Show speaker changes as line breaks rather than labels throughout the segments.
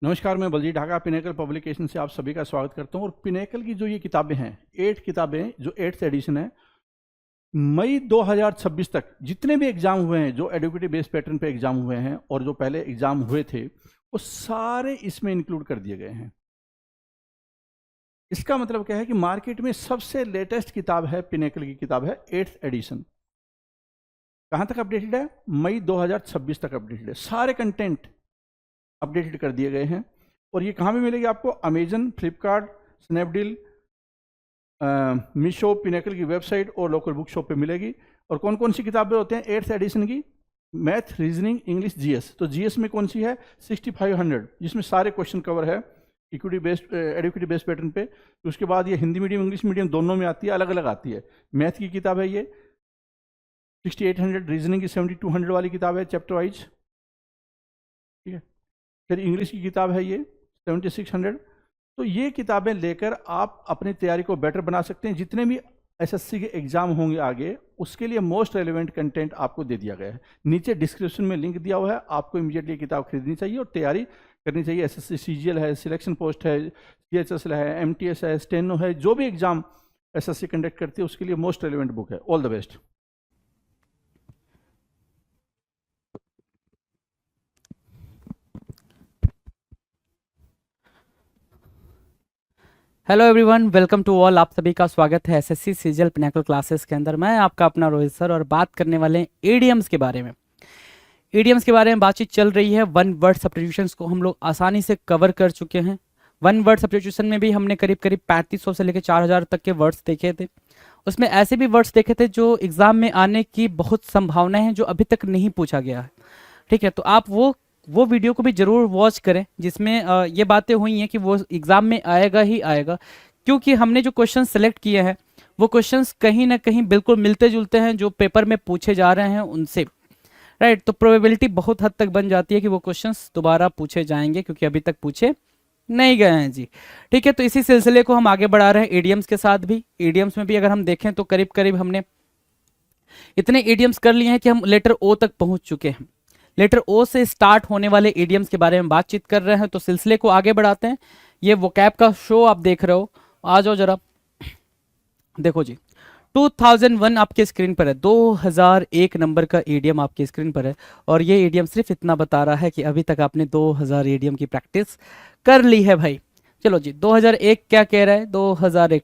नमस्कार, मैं Baljeet Dhaka pinnacle publication से आप सभी का स्वागत करता हूं। और पिनेकल की जो ये किताबें हैं, 8 किताबें, जो 8th एडिशन है, मई 2026 तक जितने भी एग्जाम हुए हैं, जो एडुकेटिव बेस्ड पैटर्न पे एग्जाम हुए हैं और जो पहले एग्जाम हुए थे, वो सारे इसमें इंक्लूड कर दिए गए हैं। इसका मतलब क्या है कि मार्केट में सबसे लेटेस्ट किताब है, पिनेकल की किताब है 8th एडिशन। कहां तक अपडेटेड है? मई 2026 तक अपडेटेड है। सारे कंटेंट अपडेटेड कर दिए गए हैं। और ये कहाँ भी मिलेगी आपको? Amazon, Flipkart, Snapdeal, Meesho, pinnacle की वेबसाइट और लोकल बुक शॉप पे मिलेगी। और कौन कौन सी किताबें होते हैं 8th एडिशन की? Math, reasoning, English, GS. तो जीएस में कौन सी है? 6500, जिसमें सारे क्वेश्चन कवर है equity based, educative based pattern पे। उसके बाद ये हिंदी मीडियम, इंग्लिश मीडियम दोनों में आती है, अलग अलग आती है। मैथ की किताब है ये 6800, रीजनिंग की 7200 वाली किताब है चैप्टर वाइज, ठीक है। फिर इंग्लिश की किताब है ये 7600। तो ये किताबें लेकर आप अपनी तैयारी को बेटर बना सकते हैं। जितने भी एसएससी के एग्जाम होंगे आगे, उसके लिए मोस्ट रेलेवेंट कंटेंट आपको दे दिया गया है। नीचे डिस्क्रिप्शन में लिंक दिया हुआ है, आपको इमीडिएटली किताब खरीदनी चाहिए और तैयारी करनी चाहिए। एसएससी सीजीएल है, सिलेक्शन पोस्ट है, सीएचएसएल है, एमटीएस है, स्टेनो है, जो भी एग्जाम एसएससी कंडक्ट करती है उसके लिए मोस्ट रेलेवेंट बुक है। All the best.
Hello everyone, welcome to all. आप सभी का स्वागत है एसएससी सीजीएल पिनेकल क्लासेस के अंदर। मैं आपका अपना रोहित सर और बात करने वाले हैं ईडीएम्स के बारे में। ईडीएम्स के बारे में बातचीत चल रही है। वन वर्ड सब्स्टिट्यूशंस को हम लोग आसानी से कवर कर चुके हैं। वन वर्ड सब्स्टिट्यूशन में भी हमने करीब 3500 से लेकर 4000 तक के वर्ड्स देखे थे। उसमें ऐसे भी वर्ड्स देखे थे जो एग्जाम में आने की बहुत संभावनाएं हैं, जो अभी तक नहीं पूछा गया है। ठीक है, तो आप वो वीडियो को भी जरूर वॉच करें जिसमें ये बातें हुई हैं कि वो एग्जाम में आएगा ही आएगा, क्योंकि हमने जो क्वेश्चन सेलेक्ट किए हैं वो क्वेश्चंस कहीं ना कहीं बिल्कुल मिलते जुलते हैं जो पेपर में पूछे जा रहे हैं उनसे। राइट, तो प्रोबेबिलिटी बहुत हद तक बन जाती है कि वो क्वेश्चंस दोबारा पूछे जाएंगे, क्योंकि अभी तक पूछे नहीं गए हैं जी। ठीक है, तो इसी सिलसिले को हम आगे बढ़ा रहे हैं ईडीएम्स के साथ भी। ईडीएम्स में भी अगर हम देखें तो करीब करीब हमने इतने ईडीएम्स कर लिए हैं कि हम लेटर ओ तक पहुंच चुके हैं। लेटर ओ से स्टार्ट होने वाले ईडीएम्स के बारे में बातचीत कर रहे हैं, तो सिलसिले को आगे बढ़ाते हैं। ये वोकैब का शो आप देख रहे हो, आ जाओ जरा। देखो जी, 2001 आपके स्क्रीन पर है, 2001 नंबर का ईडीएम आपकी स्क्रीन पर है। और ये ईडीएम सिर्फ इतना बता रहा है कि अभी तक आपने 2000 ईडीएम की प्रैक्टिस कर ली है भाई। चलो जी, 2001 क्या कह रहा है? 2001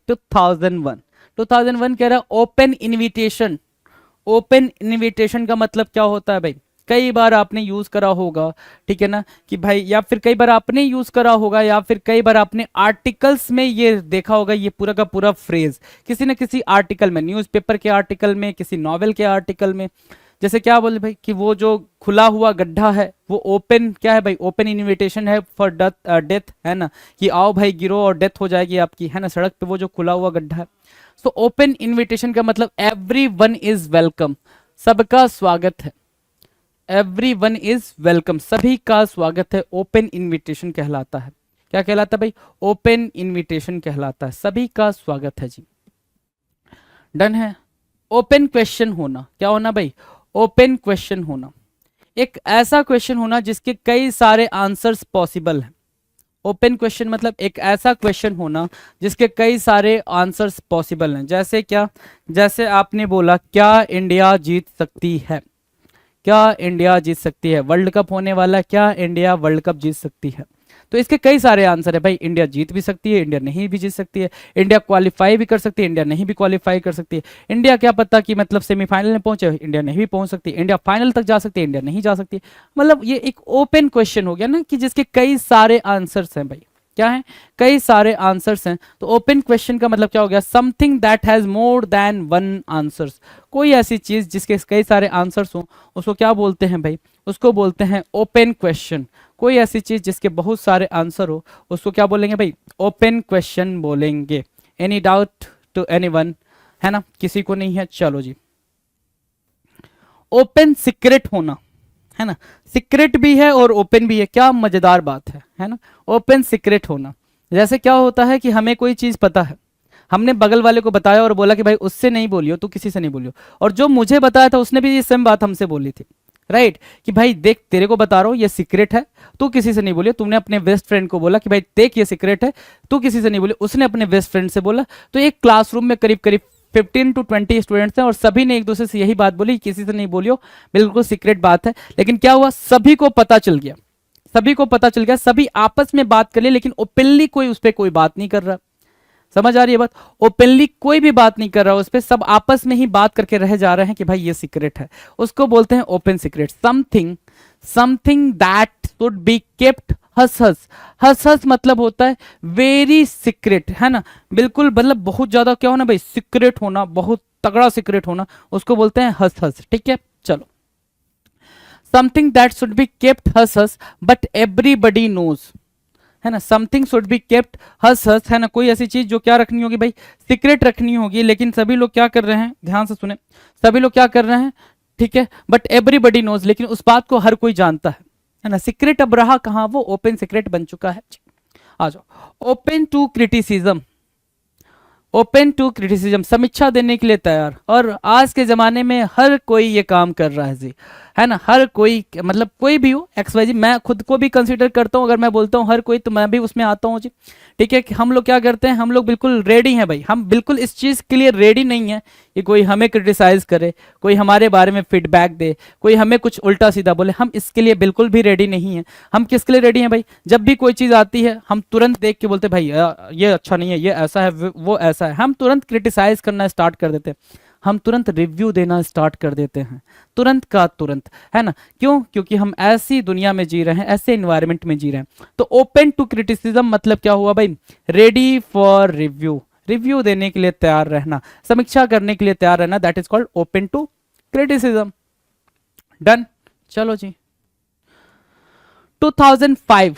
2001 कह रहा है ओपन इनविटेशन। ओपन इनविटेशन का मतलब क्या होता है भाई? कई बार आपने यूज करा होगा, ठीक है ना, कि भाई, या फिर कई बार आपने यूज करा होगा, या फिर कई बार आपने आर्टिकल्स में ये देखा होगा, ये पूरा का पूरा फ्रेज किसी न किसी आर्टिकल में, न्यूज़पेपर के आर्टिकल में, किसी नॉवेल के आर्टिकल में। जैसे क्या बोले भाई कि वो जो खुला हुआ गड्ढा है वो ओपन क्या है भाई? ओपन इनविटेशन है फॉर डेथ, है ना, कि आओ भाई गिरो और डेथ हो जाएगी आपकी, है ना, सड़क पे वो जो खुला हुआ गड्ढा है। सो ओपन इनविटेशन का मतलब एवरीवन इज वेलकम, सबका स्वागत है। एवरीवन इज वेलकम, सभी का स्वागत है, ओपन इनविटेशन कहलाता है। क्या कहलाता है भाई? ओपन इनविटेशन कहलाता है, सभी का स्वागत है जी। डन है। ओपन क्वेश्चन होना, क्या होना भाई? ओपन क्वेश्चन होना, एक ऐसा क्वेश्चन होना जिसके कई सारे आंसर्स पॉसिबल हैं। ओपन क्वेश्चन मतलब एक ऐसा क्वेश्चन होना जिसके कई सारे आंसर्स पॉसिबल हैं। जैसे क्या? जैसे आपने बोला, क्या इंडिया जीत सकती है? क्या इंडिया जीत सकती है? वर्ल्ड कप होने वाला है, क्या इंडिया वर्ल्ड कप जीत सकती है? तो इसके कई सारे आंसर है भाई। इंडिया जीत भी सकती है, इंडिया नहीं भी जीत सकती है, इंडिया क्वालिफाई भी कर सकती है, इंडिया नहीं भी क्वालिफाई कर सकती है, इंडिया क्या पता कि मतलब सेमीफाइनल में पहुंचे, इंडिया नहीं भी पहुंच सकती, इंडिया फाइनल तक जा सकती है, इंडिया नहीं जा सकती। मतलब ये एक ओपन क्वेश्चन हो गया ना, कि जिसके कई सारे आंसर्स हैं भाई। क्या है? कई सारे आंसर्स हैं। तो ओपन क्वेश्चन का मतलब क्या हो गया? Something that has more than one answers. कोई ऐसी चीज जिसके कई सारे आंसर्स हो, उसको क्या बोलते हैं भाई? उसको बोलते हैं ओपन क्वेश्चन। कोई ऐसी चीज जिसके बहुत सारे आंसर हो, उसको क्या बोलेंगे भाई? ओपन क्वेश्चन बोलेंगे। Any doubt to anyone? है ना, किसी को नहीं है? चलो जी। ओपन सीक्रेट होना, है ना, सीक्रेट भी है और ओपन भी है, क्या मजेदार बात है ना। ओपन सीक्रेट होना, जैसे क्या होता है कि हमें कोई चीज पता है, हमने बगल वाले को बताया और बोला कि भाई उससे नहीं बोलियो, तू किसी से नहीं बोलियो, और जो मुझे बताया था उसने भी ये सेम बात हमसे बोली थी। राइट कि भाई देख तेरे को बता रहा हूँ ये सीक्रेट है, तू किसी से नहीं बोलिए। तुमने अपने बेस्ट फ्रेंड को बोला कि भाई देख ये सीक्रेट है, तू किसी से नहीं बोले, उसने अपने बेस्ट फ्रेंड से बोला। तो एक क्लासरूम में करीब करीब 15 to 20 स्टूडेंट्स हैं और सभी ने एक दूसरे से यही बात बोली, किसी से नहीं बोलियो, बिल्कुल सीक्रेट बात है। लेकिन क्या हुआ, सभी को पता चल गया, सभी को पता चल गया, सभी आपस में बात कर लिए, लेकिन ओपनली कोई उस पर कोई बात नहीं कर रहा। समझ आ रही है बात? ओपनली कोई भी बात नहीं कर रहा उस पर, सब आपस में ही बात करके रह जा रहे हैं कि भाई ये सीक्रेट है। उसको बोलते हैं open secret. Something that should be kept hush hush. Hush hush मतलब होता है वेरी सीक्रेट, है ना, बिल्कुल मतलब बहुत ज्यादा क्या होना भाई, सीक्रेट होना, बहुत तगड़ा सीक्रेट होना, उसको बोलते हैं हस हस। ठीक है, चलो। Something that should be kept hush hush but everybody knows, है ना। Something should be kept hush hush, है ना, कोई ऐसी चीज जो क्या रखनी होगी भाई, सीक्रेट रखनी होगी, लेकिन सभी लोग क्या कर रहे हैं, ध्यान से सुने, सभी लोग क्या कर रहे हैं, ठीक है, बट एवरीबडी नोज, लेकिन उस बात को हर कोई जानता है ना। सीक्रेट अब रहा कहां, वो ओपन सीक्रेट बन चुका है। आ जाओ। Open to criticism, open to criticism, समीक्षा देने के लिए तैयार। और आज के जमाने में हर कोई ये काम कर रहा है जी, है ना, हर कोई, मतलब कोई भी हो XYZ, मैं खुद को भी कंसीडर करता हूँ, अगर मैं बोलता हूँ हर कोई तो मैं भी उसमें आता हूँ जी। ठीक है, कि हम लोग क्या करते हैं, हम लोग बिल्कुल रेडी हैं भाई, हम बिल्कुल इस चीज़ के लिए रेडी नहीं है कि कोई हमें क्रिटिसाइज करे, कोई हमारे बारे में फीडबैक दे, कोई हमें कुछ उल्टा सीधा बोले, हम इसके लिए बिल्कुल भी रेडी नहीं है। हम किसके लिए रेडी हैं भाई, जब भी कोई चीज़ आती है हम तुरंत देख के बोलते भाई ये अच्छा नहीं है, ये ऐसा है, वो ऐसा है, हम तुरंत क्रिटिसाइज करना स्टार्ट कर देते हैं, हम तुरंत रिव्यू देना स्टार्ट कर देते हैं, तुरंत का तुरंत, है ना। क्यों? क्योंकि हम ऐसी दुनिया में जी रहे हैं, ऐसे इन्वायरमेंट में जी रहे हैं। तो ओपन टू क्रिटिसिज्म मतलब क्या हुआ भाई, रेडी फॉर रिव्यू, रिव्यू देने के लिए तैयार रहना, समीक्षा करने के लिए तैयार रहना, that is called open to criticism. Done, चलो जी। 2005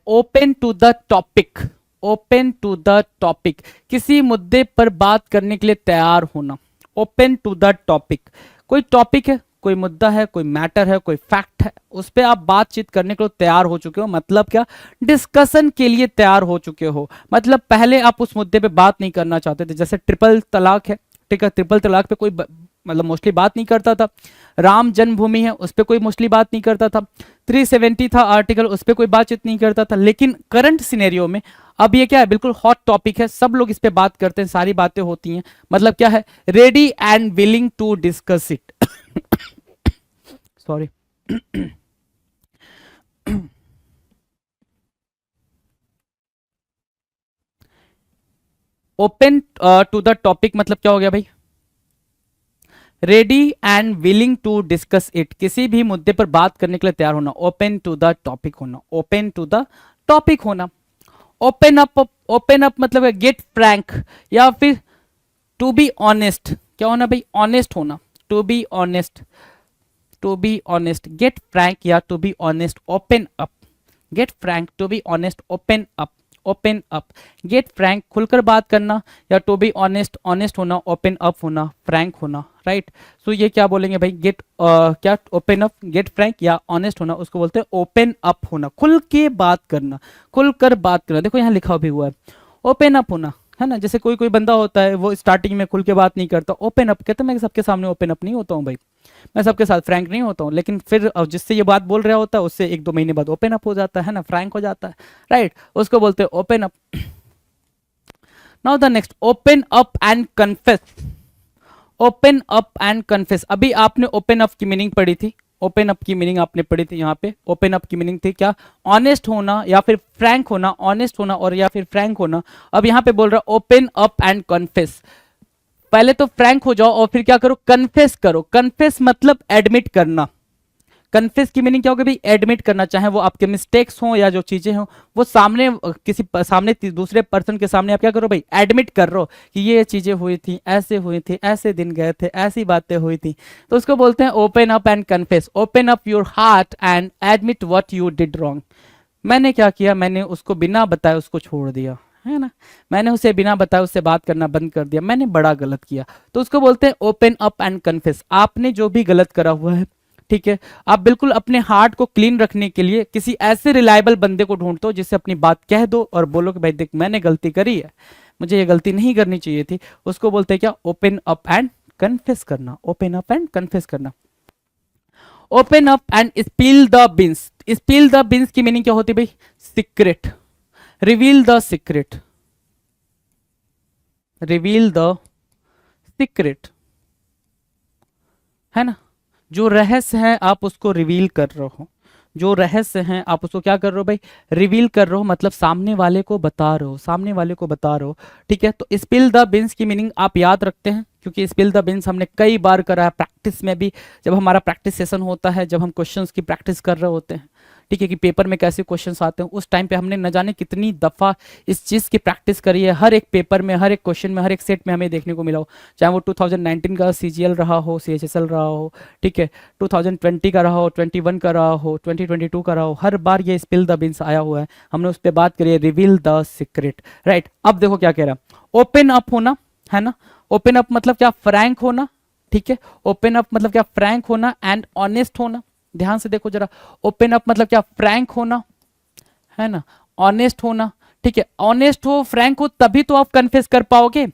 open to the topic, open to the topic, किसी मुद्दे पर बात करने के लिए तैयार होना, ओपन टू द टॉपिक। कोई टॉपिक है, कोई मुद्दा है, कोई मैटर है, कोई फैक्ट है, उस पर आप बातचीत करने के लिए तैयार हो चुके हो, मतलब क्या, डिस्कशन के लिए तैयार हो चुके हो। मतलब पहले आप उस मुद्दे पे बात नहीं करना चाहते थे, जैसे ट्रिपल तलाक है, ठीक है, ट्रिपल तलाक पे कोई मतलब मोस्टली बात नहीं करता था। राम जन्मभूमि है, उस पर कोई मोस्टली बात नहीं करता था। 370 था आर्टिकल, उस पर कोई बातचीत नहीं करता था। लेकिन करंट सिनेरियो में अब ये क्या है, बिल्कुल हॉट टॉपिक है, सब लोग इस पे बात करते हैं, सारी बातें होती हैं, मतलब क्या है, ready and willing to discuss it. Sorry. Open to the topic मतलब क्या हो गया भाई, ready and willing to discuss it, किसी भी मुद्दे पर बात करने के लिए तैयार होना, ओपन टू द टॉपिक होना, ओपन टू द टॉपिक होना। ओपन अप मतलब है गेट फ्रैंक, या फिर टू बी ऑनेस्ट, क्या होना भाई, ऑनेस्ट होना, to be honest, to be honest, get frank या to be honest, open up, get frank, to be honest, open up, open up, get frank खुलकर बात करना, या टू बी ऑनेस्ट, ऑनेस्ट होना, ओपन अप होना, frank होना, right. So ये क्या बोलेंगे भाई, गेट क्या, ओपन अप, गेट फ्रैंक या ऑनेस्ट होना, उसको बोलते हैं ओपन अप होना, खुल के बात करना, खुलकर बात करना। देखो यहाँ लिखा भी हुआ है ओपन अप होना, है ना। जैसे कोई कोई बंदा होता है वो स्टार्टिंग में खुल के बात नहीं करता, ओपन अप कहते, मैं सबके सामने ओपन अप नहीं होता हूँ भाई, मैं सबके साथ फ्रैंक नहीं होता हूँ, लेकिन फिर जिससे ये बात बोल रहा होता है उससे 1-2 महीने बाद ओपन अप हो जाता है ना, फ्रैंक हो जाता है, राइट, उसको बोलते हैं open up. Now the next, open up and confess, open up and confess. अभी आपने ओपन अप की मीनिंग पढ़ी थी, ओपन अप की मीनिंग आपने पढ़ी थी, यहाँ पे ओपन अप की मीनिंग थी क्या, ऑनेस्ट होना या फिर फ्रैंक होना, ऑनेस्ट होना और या फिर फ्रैंक होना। अब यहाँ पे बोल रहा ओपन अप एंड कन्फेस, पहले तो फ्रैंक हो जाओ और फिर क्या करो, कन्फेस करो। कन्फेस मतलब एडमिट करना, कन्फेस की मीनिंग क्या होगी भाई, एडमिट करना, चाहे वो आपके मिस्टेक्स हों या जो चीजें हों, वो सामने किसी सामने दूसरे पर्सन के सामने आप क्या करो भाई, एडमिट कर रहे हो कि ये चीजें हुई थी, ऐसे हुई थी, ऐसे दिन गए थे, ऐसी बातें हुई थी, तो उसको बोलते हैं open up and confess. Open up your heart and admit what you did wrong. मैंने क्या किया, मैंने उसको बिना बताए उसको छोड़ दिया, है ना, मैंने उसे बिना बताए उससे बात करना बंद कर दिया, मैंने बड़ा गलत किया, तो उसको बोलते हैं ओपन अप एंड कन्फेस। आपने जो भी गलत करा हुआ है, ठीक है, आप बिल्कुल अपने हार्ट को क्लीन रखने के लिए किसी ऐसे रिलायबल बंदे को ढूंढते हो जिससे अपनी बात कह दो और बोलो कि भाई देख मैंने गलती करी है, मुझे ये गलती नहीं करनी चाहिए थी, उसको बोलते हैं क्या, ओपन अप एंड कन्फेस करना, ओपन अप एंड कन्फेस करना। Open up and spill the beans. Spill the beans की मीनिंग क्या होती है भाई? Secret, reveal the secret, reveal the secret, है ना। जो रहस्य है आप उसको रिवील कर रहे हो, जो रहस्य है आप उसको क्या कर रहे हो भाई? रिवील कर रहे हो, मतलब सामने वाले को बता रहे हो, सामने वाले को बता रहे हो, ठीक है। तो स्पिल द बीन्स की मीनिंग आप याद रखते हैं, क्योंकि स्पिल द बीन्स हमने कई बार करा है प्रैक्टिस में भी, जब हमारा प्रैक्टिस सेशन होता है, जब हम क्वेश्चंस की प्रैक्टिस कर रहे होते हैं, ठीक है, कि पेपर में कैसे क्वेश्चंस आते हैं, उस टाइम पे हमने न जाने कितनी दफ़ा इस चीज़ की प्रैक्टिस करी है। हर एक पेपर में, हर एक क्वेश्चन में, हर एक सेट में हमें देखने को मिला हो, चाहे वो 2019 का CGL रहा हो, CHSL रहा हो, ठीक है, 2020 का रहा हो, 21 का रहा हो, 2022 का रहा हो, हर बार ये स्पिल द बीन्स आया हुआ है। हमने उस पर बात करी है, रिवील द सीक्रेट, राइट। अब देखो क्या कह रहा है, ओपन अप होना, है ना। ओपन अप मतलब क्या? फ्रैंक होना, ठीक है। ओपन अप मतलब क्या? फ्रैंक होना एंड ऑनेस्ट होना। ध्यान से देखो जरा, ओपन अप मतलब क्या? फ्रैंक होना, है ना, ऑनेस्ट होना, ठीक है। ऑनेस्ट हो, फ्रैंक हो, तभी तो आप कन्फेस कर पाओगे।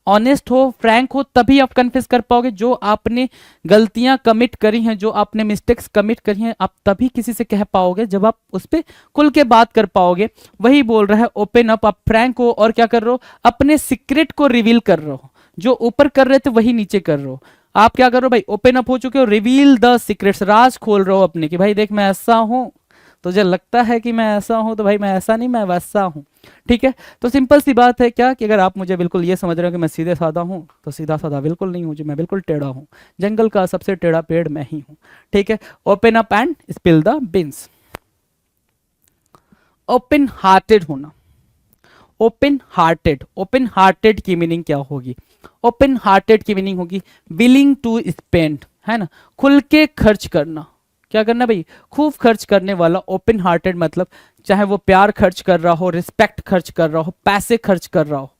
ऑनेस्ट हो, फ्रैंक हो, तभी आप कन्फेस कर पाओगे। जो आपने गलतियां कमिट करी हैं, जो आपने मिस्टेक्स कमिट करी हैं, आप तभी किसी से कह पाओगे जब आप उस पर खुल के बात कर पाओगे। वही बोल रहा है ओपन अप, आप फ्रैंक हो और क्या कर रहे हो? अपने सीक्रेट को रिवील कर रहे हो। जो ऊपर कर रहे थे वही नीचे कर रहे हो। आप क्या कर रहे हो भाई? ओपन अप हो चुके हो, रिवील द सीक्रेट्स, राज खोल रहे हो अपने, कि भाई देख मैं ऐसा हूं, तुझे लगता है कि मैं ऐसा हूं, तो भाई मैं ऐसा नहीं, मैं वैसा हूं, ठीक है। तो सिंपल सी बात है क्या, कि अगर आप मुझे बिल्कुल ये समझ रहे हो कि मैं सीधे साधा हूं, तो सीधा साधा बिल्कुल नहीं हूं जी, मैं बिल्कुल टेढ़ा हूं। जंगल का सबसे टेढ़ा पेड़ मैं ही हूं, ठीक है। Open up and spill the beans. Open hearted होना, ओपन हार्टेड, ओपन हार्टेड की मीनिंग क्या होगी? ओपन हार्टेड की मीनिंग होगी विलिंग टू स्पेंड, है ना, खुल के खर्च करना। क्या करना भाई? खूब खर्च करने वाला। ओपन हार्टेड मतलब चाहे वो प्यार खर्च कर रहा हो, रिस्पेक्ट खर्च कर रहा हो, पैसे खर्च कर रहा हो।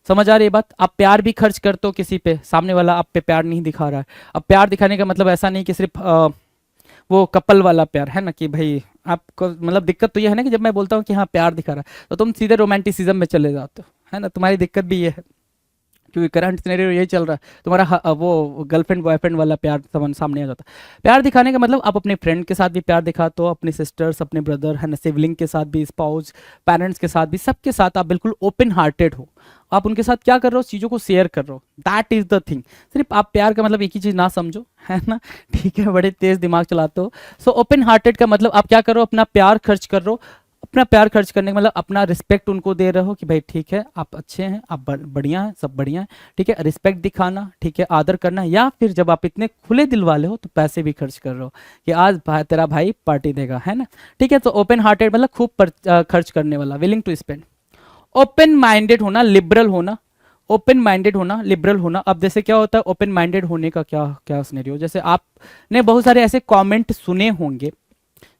समझ आ रही है बात? आप प्यार भी खर्च करते हो किसी पे, सामने वाला आप पे प्यार नहीं दिखा रहा है। अब प्यार दिखाने का मतलब ऐसा नहीं कि सिर्फ वो कपल वाला प्यार, है ना, कि भाई आपको मतलब दिक्कत तो ये है ना कि जब मैं बोलता हूँ कि हाँ प्यार दिखा रहा है, तो तुम सीधे रोमांटिसिज्म में चले जाते हो, है ना। तुम्हारी दिक्कत भी ये है, क्योंकि करंट सिनेरियो यही चल रहा है तुम्हारा। वो गर्लफ्रेंड बॉयफ्रेंड वाला प्यार सामने आ जाता है। प्यार दिखाने का मतलब आप अपने फ्रेंड के साथ भी प्यार दिखाते हो, अपने सिस्टर्स, अपने ब्रदर, है ना, सिबलिंग के साथ भी, स्पाउस, पेरेंट्स के साथ भी, सबके साथ आप बिल्कुल ओपन हार्टेड हो। आप उनके साथ क्या कर रहे हो? चीज़ों को शेयर कर रहे हो। That is the thing. सिर्फ आप प्यार का मतलब एक ही चीज़ ना समझो, है ना, ठीक है, बड़े तेज दिमाग चलाते हो। सो ओपन हार्टेड का मतलब आप क्या कर रहे हो? अपना प्यार खर्च कर रहे हो। अपना प्यार खर्च करने का मतलब अपना रिस्पेक्ट उनको दे रहे हो, कि भाई ठीक है आप अच्छे हैं, आप बढ़िया हैं, सब बढ़िया है, ठीक है। रिस्पेक्ट दिखाना, ठीक है, आदर करना। या फिर जब आप इतने खुले दिल वाले हो तो पैसे भी खर्च कर रहे हो, कि आज तेरा भाई पार्टी देगा, है ना, ठीक है। तो ओपन हार्टेड मतलब खूब खर्च करने वाला, willing to spend. Open minded होना, लिबरल होना। ओपन माइंडेड होना, लिबरल होना। अब जैसे क्या होता है ओपन माइंडेड होने का क्या क्या सिनेरियो? जैसे आपने बहुत सारे ऐसे कमेंट सुने होंगे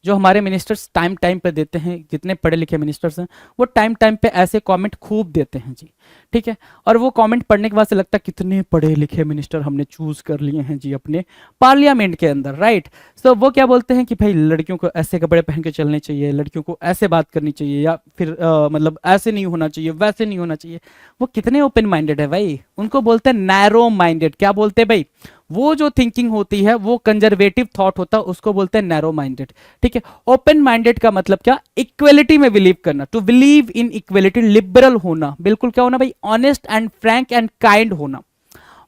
जो हमारे मिनिस्टर्स टाइम टाइम पे देते हैं। जितने पढ़े लिखे मिनिस्टर्स हैं वो टाइम टाइम पे ऐसे कमेंट खूब देते हैं जी, ठीक है। और वो कमेंट पढ़ने के बाद से लगता है कितने पढ़े लिखे मिनिस्टर हमने चूज कर लिए हैं जी अपने पार्लियामेंट के अंदर, राइट। सो वो क्या बोलते हैं कि भाई लड़कियों को ऐसे कपड़े पहन के चलने चाहिए, लड़कियों को ऐसे बात करनी चाहिए, या फिर मतलब ऐसे नहीं होना चाहिए, वैसे नहीं होना चाहिए। वो कितने ओपन माइंडेड है भाई, उनको बोलते हैं नैरो माइंडेड। क्या बोलते हैं भाई? वो जो थिंकिंग होती है वो कंजर्वेटिव थॉट होता है, उसको बोलते हैं नैरो माइंडेड, ठीक है। ओपन माइंडेड का मतलब क्या? इक्वलिटी में बिलीव करना, to believe in equality. Liberal होना, बिल्कुल क्या होना भाई? Honest and frank and kind होना।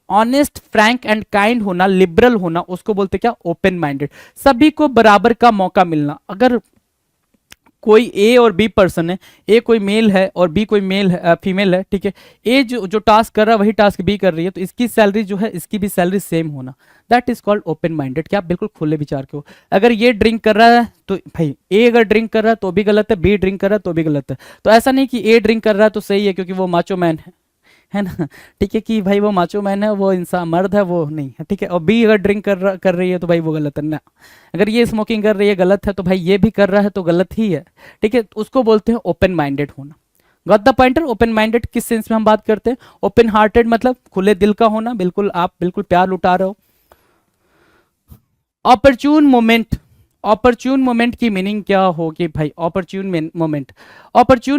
ऑनेस्ट, फ्रैंक एंड काइंड होना, लिबरल होना, उसको बोलते क्या? Open minded. सभी को बराबर का मौका मिलना। अगर कोई ए और बी पर्सन है, ए कोई मेल है और बी कोई मेल है, फीमेल है, ठीक है। ए जो टास्क कर रहा है वही टास्क बी कर रही है, तो इसकी सैलरी जो है इसकी भी सैलरी सेम होना। That is called open minded. क्या आप बिल्कुल खुले विचार के हो। अगर ये ड्रिंक कर रहा है तो भाई ए अगर ड्रिंक कर रहा है तो भी गलत है, बी ड्रिंक कर रहा है तो भी गलत है। तो ऐसा नहीं कि ए ड्रिंक कर रहा है तो सही है क्योंकि वो माचो मैन है ना, ठीक है, कि भाई वो माचो मैन है, वो इंसान मर्द है, वो नहीं है, ठीक है। और बी अगर ड्रिंक कर रही है तो भाई वो गलत है ना। अगर ये स्मोकिंग कर रही है गलत है, तो भाई ये भी कर रहा है तो गलत ही है, ठीक है। उसको बोलते हैं ओपन माइंडेड होना। Got the pointer? Open minded किस सेंस में हम बात करते हैं? ओपन हार्टेड मतलब खुले दिल का होना, बिल्कुल आप बिल्कुल प्यार लुटा रहे हो। ऑपरच्यून मोमेंट, ऑपरच्यून मोमेंट की मीनिंग क्या होगी भाई? ऑपरच्यून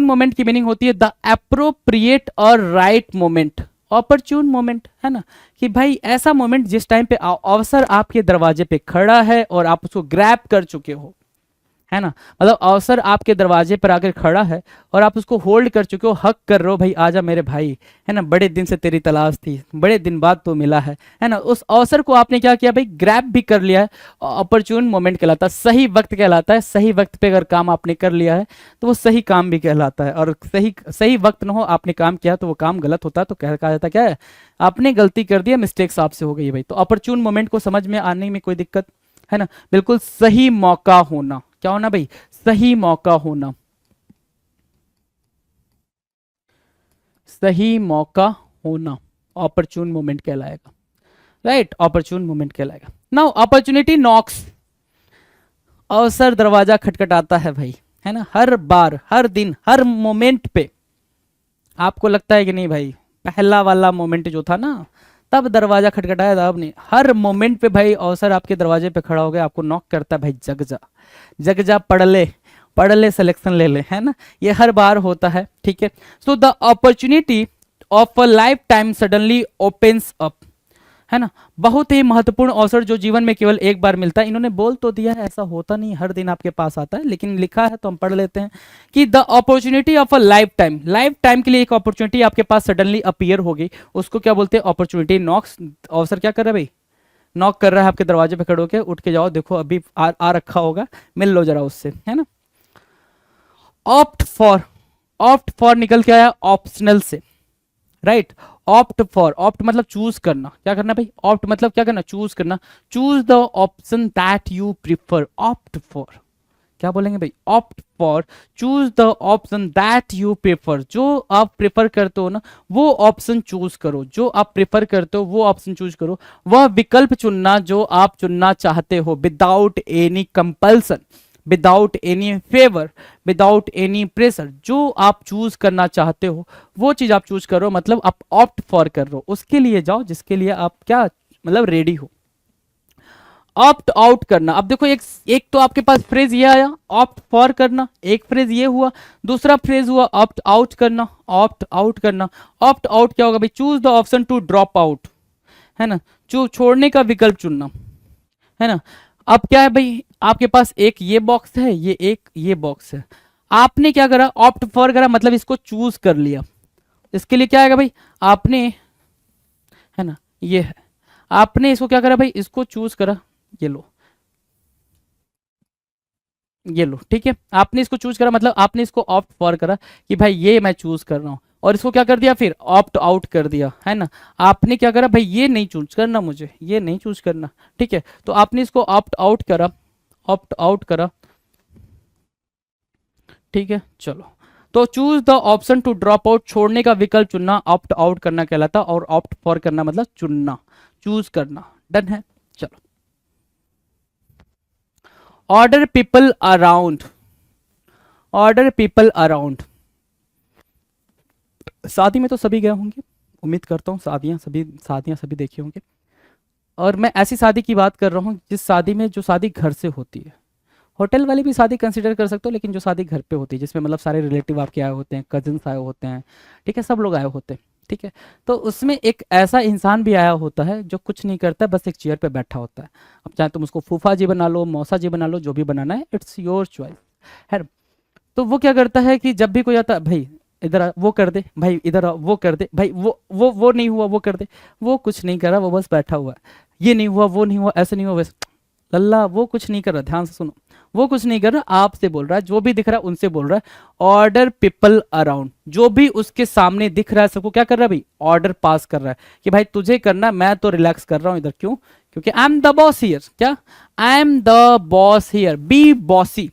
मोमेंट की मीनिंग होती है द एप्रोप्रिएट और राइट मोमेंट। ऑपर्च्यून मोमेंट, है ना, कि भाई ऐसा मोमेंट जिस टाइम पे अवसर आपके दरवाजे पे खड़ा है और आप उसको ग्रैब कर चुके हो, है ना, मतलब अवसर आपके दरवाजे पर आकर खड़ा है और आप उसको होल्ड कर चुके हो, हक कर रहे हो, भाई आजा मेरे भाई, है ना, बड़े दिन से तेरी तलाश थी, बड़े दिन बाद तो मिला है ना, उस अवसर को आपने क्या किया भाई, ग्रैब भी कर लिया है। अपॉर्चून मोमेंट कहलाता है, सही वक्त कहलाता है। सही वक्त पे अगर काम आपने कर लिया है तो वो सही काम भी कहलाता है, और सही सही वक्त ना हो, आपने काम किया तो वो काम गलत होता है, तो कहा जाता क्या है, आपने गलती कर दिया, मिस्टेक्स आपसे हो गई भाई। तो अपॉर्चून मोमेंट को समझ में आने में कोई दिक्कत है ना, बिल्कुल सही मौका होना, क्या होना भाई, सही मौका होना, सही मौका होना ऑपर्चून मोमेंट कहलाएगा, राइट, ऑपर्चून मोमेंट कहलाएगा। नाउ अपॉर्चुनिटी नॉक्स, अवसर दरवाजा खटखटाता है भाई, है ना, हर बार, हर दिन, हर मोमेंट पे। आपको लगता है कि नहीं भाई, पहला वाला मोमेंट जो था ना, तब दरवाजा खटखटाया था, अब नहीं, हर मोमेंट पे भाई अवसर आपके दरवाजे पे खड़ा हो गया, आपको नॉक करता है भाई, जग जा, जग जा, पढ़ ले, सिलेक्शन ले ले, है ना, ये हर बार होता है, ठीक है। So the opportunity of a life time suddenly opens up, है ना, बहुत ही महत्वपूर्ण अवसर जो जीवन में केवल एक बार मिलता है। इन्होंने बोल तो दिया है, ऐसा होता नहीं हर दिन आपके पास आता है, लेकिन लिखा है तो हम पढ़ लेते हैं कि the opportunity of a life time के लिए एक अपॉर्चुनिटी आपके पास सडनली अपीयर होगी, उसको क्या बोलते हैं, अपॉर्चुनिटी नॉक्स। अवसर क्या कर रहा है भाई, नॉक कर रहा है आपके दरवाजे पे खड़े होके, उठ के जाओ, देखो अभी आ रखा होगा, मिल लो जरा उससे, है ना। ऑप्ट फॉर निकल के आया ऑप्शनल से, राइट, ऑप्ट मतलब चूज करना, क्या करना भाई, ऑप्ट मतलब क्या करना, चूज करना, choose the option that you prefer, opt for, क्या बोलेंगे भाई, opt for, choose the option that you prefer, जो आप प्रेफर करते हो ना वो ऑप्शन चूज करो, जो आप प्रेफर करते हो वो ऑप्शन चूज करो, वह विकल्प चुनना जो आप चुनना चाहते हो, without any compulsion, without any favour, without any pressure, जो आप चूज करना चाहते हो वो चीज आप चूज करो, मतलब आप ऑप्ट फॉर कर रहे हो, उसके लिए जाओ जिसके लिए आप क्या मतलब रेडी हो। ऑप्ट आउट करना, अब देखो एक तो आपके पास फ्रेज ये आया ऑप्ट फॉर करना, एक फ्रेज ये हुआ, दूसरा फ्रेज हुआ ऑप्ट आउट करना, ऑप्ट आउट करना। ऑप्ट आउट क्या होगा भाई, choose the option to drop out, है ना, छोड़ने का विकल्प चुनना, है ना। अब क्या है भाई, आपके पास एक ये बॉक्स है, ये बॉक्स है, आपने क्या करा, ऑप्ट फॉर करा, मतलब इसको चूज कर लिया, इसके लिए क्या आएगा भाई, आपने, है ना, ये है, आपने इसको क्या करा भाई, इसको चूज करा, ये लो, ये लो, ठीक है, आपने इसको चूज करा, मतलब आपने इसको ऑप्ट फॉर करा कि भाई ये मैं चूज कर रहा हूं, और इसको क्या कर दिया फिर ऑप्ट आउट कर दिया, है ना। आपने क्या करा भाई, ये नहीं चूज करना, मुझे ये नहीं चूज करना, ठीक है, तो आपने इसको ऑप्ट आउट करा, ऑप्ट आउट करा, ठीक है, चलो। तो choose the option to drop out, छोड़ने का विकल्प चुनना, ऑप्ट आउट करना कहलाता, और ऑप्ट फॉर करना मतलब चुनना, चूज करना, डन है, चलो। Order people around, order people around, शादी में तो सभी गए होंगे, उम्मीद करता हूँ शादियां सभी देखे होंगे, और मैं ऐसी शादी की बात कर रहा हूँ जिस शादी में, जो शादी घर से होती है, होटल वाली भी शादी कंसिडर कर सकते हो, लेकिन जो शादी घर पे होती है जिसमें मतलब सारे रिलेटिव आपके आए होते हैं, कजिन्स आए होते हैं, ठीक है, सब लोग आए होते हैं, ठीक है, तो उसमें एक ऐसा इंसान भी आया होता है जो कुछ नहीं करता, बस एक चेयर पे बैठा होता है। अब चाहे तुम उसको फूफा जी बना लो, मौसा जी बना लो, जो भी बनाना है, इट्स योर चॉइस, है। तो वो क्या करता है कि जब भी कोई आता है, भाई इधर आ, वो कर दे, भाई इधर आ, वो कर दे, भाई वो नहीं हुआ, वो कर दे, वो कुछ नहीं कर रहा, वो बस बैठा हुआ है, ये नहीं हुआ, वो नहीं हुआ, ऐसे नहीं हुआ, वैसे, लल्ला वो कुछ नहीं कर रहा, ध्यान से सुनो, वो कुछ नहीं कर रहा, आपसे बोल रहा है, जो भी दिख रहा है उनसे बोल रहा है। ऑर्डर पीपल अराउंड, जो भी उसके सामने दिख रहा है सबको क्या कर रहा है भाई, ऑर्डर पास कर रहा है कि भाई तुझे करना है, मैं तो रिलैक्स कर रहा हूं इधर, क्यों, क्योंकि I am the boss here, क्या, I am the boss here, be bossy,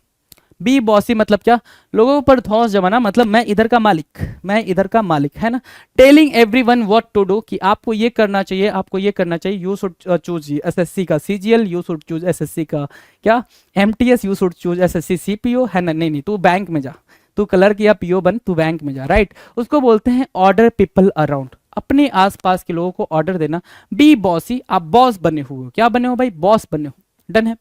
be bossy मतलब क्या, लोगों पर धौंस जमाना, मतलब मैं इधर का मालिक, मैं इधर का मालिक, है ना। Telling everyone what to do, कि आपको ये करना चाहिए, आपको ये करना चाहिए, यू शुड चूज एसएससी का CGL, you should choose SSC का क्या MTS, you should choose SSC CPO, है ना, नहीं तू बैंक में जा, तू क्लर्क या पीओ बन, तू बैंक में जा, राइट। उसको बोलते हैं ऑर्डर पीपल अराउंड, अपने आसपास के लोगों को ऑर्डर देना। बी बॉसी, आप बॉस बने हुए हो, क्या बने हो भाई, बॉस बने हो, डन है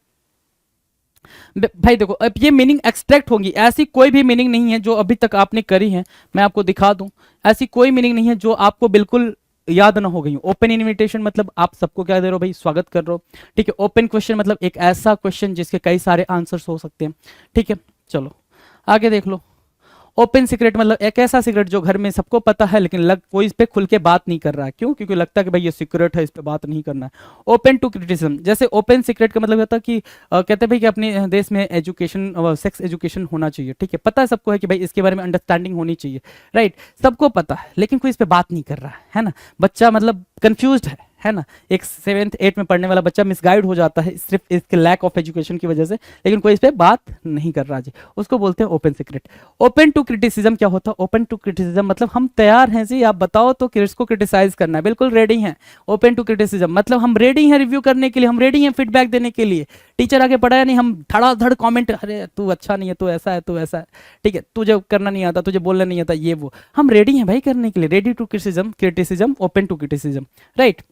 भाई। देखो अब ये मीनिंग एक्सट्रैक्ट होंगी, ऐसी कोई भी मीनिंग नहीं है जो अभी तक आपने करी है, मैं आपको दिखा दूं, ऐसी कोई मीनिंग नहीं है जो आपको बिल्कुल याद ना हो गई हो। ओपन इनविटेशन मतलब आप सबको क्या दे रहे हो भाई, स्वागत कर रहे हो, ठीक है। ओपन क्वेश्चन मतलब एक ऐसा क्वेश्चन जिसके कई सारे आंसर्स हो सकते हैं, ठीक है। चलो आगे देख लो। ओपन सीक्रेट मतलब एक ऐसा सीक्रेट जो घर में सबको पता है लेकिन कोई इस पे खुल के बात नहीं कर रहा है, क्यों? क्योंकि लगता है कि भाई ये सीक्रेट है, इस पे बात नहीं करना है। ओपन टू क्रिटिसिज्म, जैसे ओपन सीक्रेट का मतलब होता है कि कहते हैं भाई कि अपने देश में एजुकेशन, सेक्स एजुकेशन होना चाहिए, ठीक है। पता है सबको है कि भाई इसके बारे में अंडरस्टैंडिंग होनी चाहिए, राइट, सबको पता है, लेकिन कोई इस पे बात नहीं कर रहा है ना। बच्चा मतलब कंफ्यूज्ड है ना, एक 7th 8th में पढ़ने वाला बच्चा मिसगाइड हो जाता है सिर्फ इसके लैक ऑफ एजुकेशन की वजह से, लेकिन कोई इस पे बात नहीं कर रहा जी, उसको बोलते हैं open secret. Open to criticism क्या होता है? ओपन टू क्रिटिसिज्म मतलब हम तैयार हैं जी, आप बताओ तो किसको क्रिटिसाइज करना है, बिल्कुल रेडी हैं। ओपन टू क्रिटिसिज्म मतलब हम रेडी हैं रिव्यू करने के लिए, हम रेडी हैं फीडबैक देने के लिए। टीचर आगे पढ़ाया नहीं, हम धड़ाधड़ कमेंट, अरे तू अच्छा नहीं है, तू ऐसा है, तू ऐसा है, ठीक है, तुझे करना नहीं आता, तुझे बोलना नहीं आता, ये वो, हम रेडी हैं भाई करने के लिए। Ready to criticism, open to criticism, right.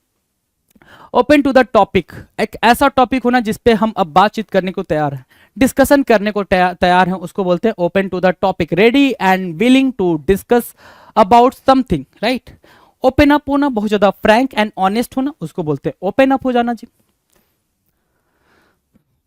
Open to the topic, एक ऐसा टॉपिक होना जिसपे हम अब बातचीत करने को तैयार हैं, डिस्कशन करने को तैयार हैं, उसको बोलते हैं open to the topic. Ready and willing to discuss about something, right. Open up होना, बहुत ज्यादा फ्रैंक एंड ऑनेस्ट होना, उसको बोलते हैं ओपन अप हो जाना जी।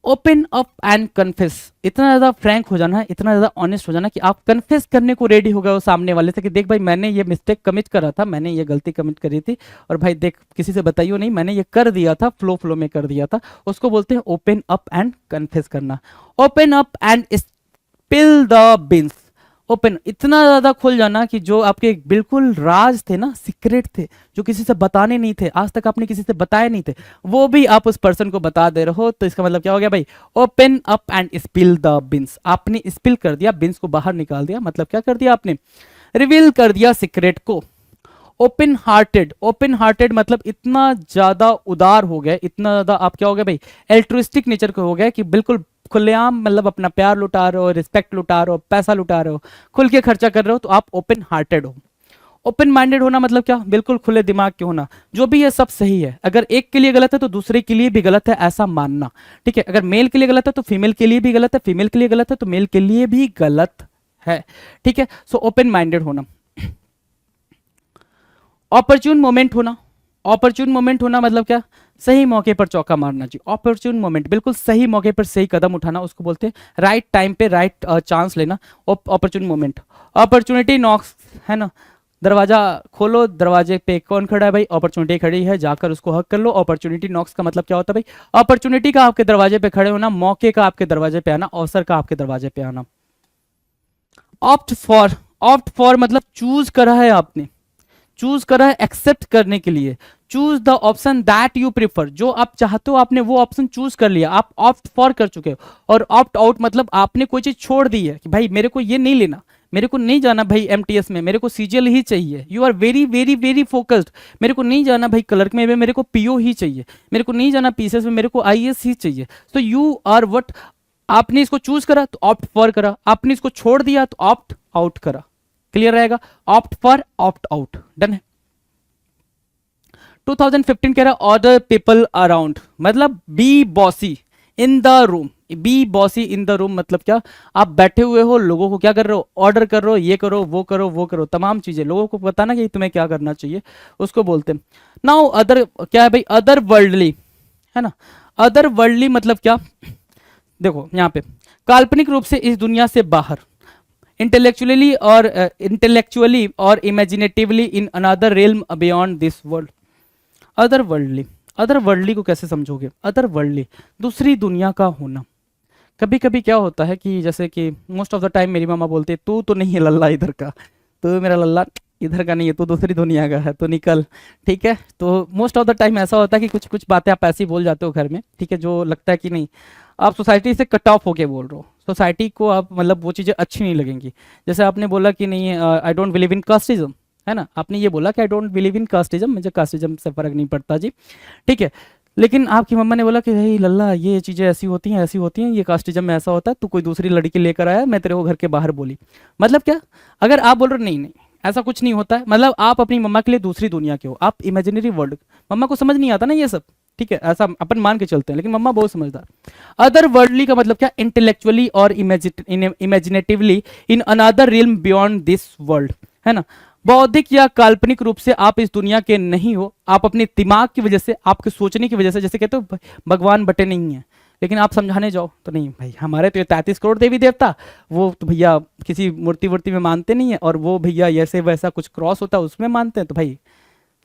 ओपन अप एंड कन्फेस, इतना ज्यादा फ्रैंक हो जाना, इतना ज्यादा ऑनेस्ट हो जाना कि आप कन्फेस करने को रेडी हो गए हो सामने वाले से कि देख भाई मैंने ये मिस्टेक कमिट करा था, मैंने ये गलती कमिट करी थी, और भाई देख किसी से बताइयो नहीं, मैंने ये कर दिया था, फ्लो में कर दिया था, उसको बोलते हैं ओपन अप एंड कन्फेस करना। Open up and spill the beans, open इतना ज्यादा खुल जाना कि जो आपके बिल्कुल राज थे ना, सीक्रेट थे, जो किसी से बताने नहीं थे, आज तक आपने किसी से बताए नहीं थे, वो भी आप उस पर्सन को बता दे रहे हो, तो इसका मतलब क्या हो गया भाई, open up and spill the beans. आपने स्पिल कर दिया, बीन्स को बाहर निकाल दिया, मतलब क्या कर दिया आपने, रिवील कर दिया सीक्रेट को। ओपन हार्टेड, ओपन हार्टेड मतलब इतना ज्यादा उदार हो गए, इतना ज्यादा आप क्या हो गए भाई, एल्ट्रिस्टिक नेचर के हो गए कि बिल्कुल खुलेआम मतलब अपना प्यार लुटा रहे हो, रिस्पेक्ट लुटा रहे हो, पैसा लुटा रहे हो, खुल के खर्चा कर रहे हो, तो आप ओपन हार्टेड हो। ओपन माइंडेड होना मतलब क्या, बिल्कुल खुले दिमाग के होना, जो भी ये सब सही है, अगर एक के लिए गलत है तो दूसरे के लिए भी गलत है ऐसा मानना, ठीक है। अगर मेल के लिए गलत है तो फीमेल के लिए भी गलत है, फीमेल के लिए गलत है तो मेल के लिए भी गलत है, ठीक है। सो ओपन माइंडेड होना। ऑपर्च्यून मोमेंट होना, ऑपर्च्यून मोमेंट होना मतलब क्या, सही मौके पर चौका मारना जी। ऑपर्च्यून मोमेंट बिल्कुल सही मौके पर सही कदम उठाना, उसको बोलते हैं राइट टाइम पे राइट चांस लेना, ऑपर्च्यून मोमेंट। अपॉर्चुनिटी नॉक्स, है ना, दरवाजा खोलो, दरवाजे पे कौन खड़ा है भाई, अपॉर्चुनिटी खड़ी है, जाकर उसको हक कर लो। अपॉर्चुनिटी नॉक्स का मतलब क्या होता है भाई, अपॉर्चुनिटी का आपके दरवाजे पे खड़े होना, मौके का आपके दरवाजे पे आना, अवसर का आपके दरवाजे पे आना। ऑप्ट फॉर, ऑप्ट फॉर मतलब चूज करा है आपने, चूज करा है एक्सेप्ट करने के लिए, choose the option that you prefer, जो आप चाहते हो आपने वो ऑप्शन चूज कर लिया, आप ऑप्ट फॉर कर चुके हो। और ऑप्ट आउट मतलब आपने कोई चीज छोड़ दी है कि भाई मेरे को ये नहीं लेना, मेरे को नहीं जाना भाई एमटीएस में, मेरे को सीजीएल ही चाहिए, you are very very very focused, मेरे को नहीं जाना भाई क्लर्क में, मेरे को पीओ ही चाहिए, मेरे को नहीं जाना पीसीएस में, मेरे को आईएएस ही चाहिए। तो यू आर व्हाट, आपने इसको चूज करा तो ऑप्ट फॉर करा, आपने इसको छोड़ दिया तो ऑप्ट आउट करा। क्लियर रहेगा, opt for opt out, done है। 2015 कह रहा ऑर्डर पीपल अराउंड, मतलब be bossy in the room, be bossy in the room मतलब क्या, आप बैठे हुए हो, लोगों को क्या कर रहे हो, ऑर्डर कर रहे हो, ये करो वो करो वो करो, तमाम चीजें लोगों को बताना कि तुम्हें क्या करना चाहिए, उसको बोलते हैं। नाउ अदर क्या है भाई, अदर वर्ल्डली, है ना। अदर वर्ल्डली मतलब क्या, देखो यहाँ पे काल्पनिक रूप से इस दुनिया से बाहर, इंटेलेक्चुअली और imaginatively in another realm beyond this world. Other worldly, other worldly को कैसे समझोगे, अदर वर्ल्डली दूसरी दुनिया का होना। कभी कभी क्या होता है कि जैसे कि मोस्ट ऑफ द टाइम मेरी मामा बोलती है तू तो नहीं है लल्ला इधर का, तो मेरा लल्ला इधर का नहीं है, तो दूसरी दुनिया का है, तो निकल, ठीक है। तो मोस्ट ऑफ द टाइम ऐसा होता है कि कुछ कुछ बातें आप ऐसी बोल जाते हो घर में, ठीक है, जो लगता है कि नहीं आप सोसाइटी से कट ऑफ होके बोल रहे हो, सोसाइटी को आप मतलब वो चीज़ें अच्छी नहीं लगेंगी। जैसे आपने बोला कि नहीं I don't believe in casteism, है ना, आपने ये बोला कि I don't believe in casteism, मुझे कास्टिज्म से फर्क नहीं पड़ता जी, ठीक है। लेकिन आपकी मम्मा ने बोला कि भाई लल्ला ये चीज़ें ऐसी होती हैं, ऐसी होती हैं, ये कास्टिज्म में ऐसा होता है, तू कोई दूसरी लड़की लेकर आया, मैं तेरे को घर के बाहर बोली, मतलब क्या, अगर आप बोल रहे हो नहीं नहीं ऐसा कुछ नहीं होता है, मतलब आप अपनी मम्मा के लिए दूसरी दुनिया के हो, आप इमेजिनरी वर्ल्ड, मम्मा को समझ नहीं आता ना ये सब, ठीक है, ऐसा अपन मान के चलते हैं, लेकिन मम्मा बहुत समझदार। अदर वर्ल्डली का मतलब क्या, इंटेलेक्चुअली और imaginatively in another realm beyond this world, है ना। बौद्धिक या काल्पनिक रूप से आप इस दुनिया के नहीं हो, आप अपने दिमाग की वजह से, आपके सोचने की वजह से, जैसे कहते हो भगवान बटे नहीं है, लेकिन आप समझाने जाओ तो नहीं भाई, हमारे तो ये 33 करोड़ देवी देवता, वो तो भैया किसी मूर्ति वूर्ति में मानते नहीं है, और वो भैया ऐसे वैसा कुछ क्रॉस होता है उसमें मानते हैं, तो भाई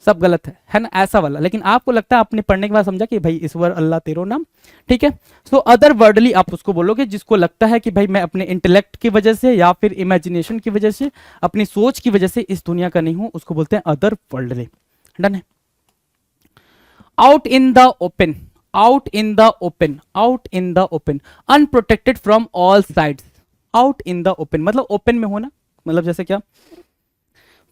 सब गलत है ना, ऐसा वाला। लेकिन आपको लगता है आपने पढ़ने के बाद समझा कि भाई ईश्वर अल्लाह तेरो नाम, ठीक है। सो अदर वर्डली आप उसको बोलोगे जिसको लगता है कि भाई मैं अपने इंटेलेक्ट की वजह से या फिर इमेजिनेशन की वजह से, अपनी सोच की वजह से इस दुनिया का नहीं हूं, उसको बोलते हैं अदर वर्ल्डली। डन है। Out in the open, out in the open, out in the open, unprotected from all sides. Out in the open मतलब ओपन में होना, मतलब जैसे क्या,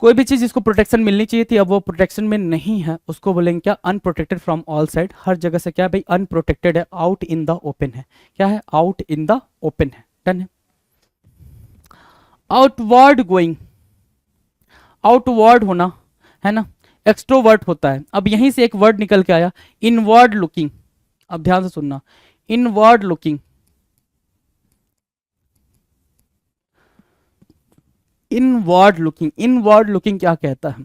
कोई भी चीज जिसको प्रोटेक्शन मिलनी चाहिए थी अब वो प्रोटेक्शन में नहीं है, उसको बोलेंगे क्या, अनप्रोटेक्टेड फ्रॉम ऑल साइड, हर जगह से क्या है भाई, अनप्रोटेक्टेड है, आउट इन द ओपन है, क्या है, आउट इन द ओपन है। डन है। आउटवर्ड गोइंग, आउटवर्ड होना है ना, एक्सट्रोवर्ट होता है। अब यहीं से एक वर्ड निकल के आया, इनवर्ड लुकिंग। अब ध्यान से सुनना, inward looking, inward looking, inward looking क्या कहता है,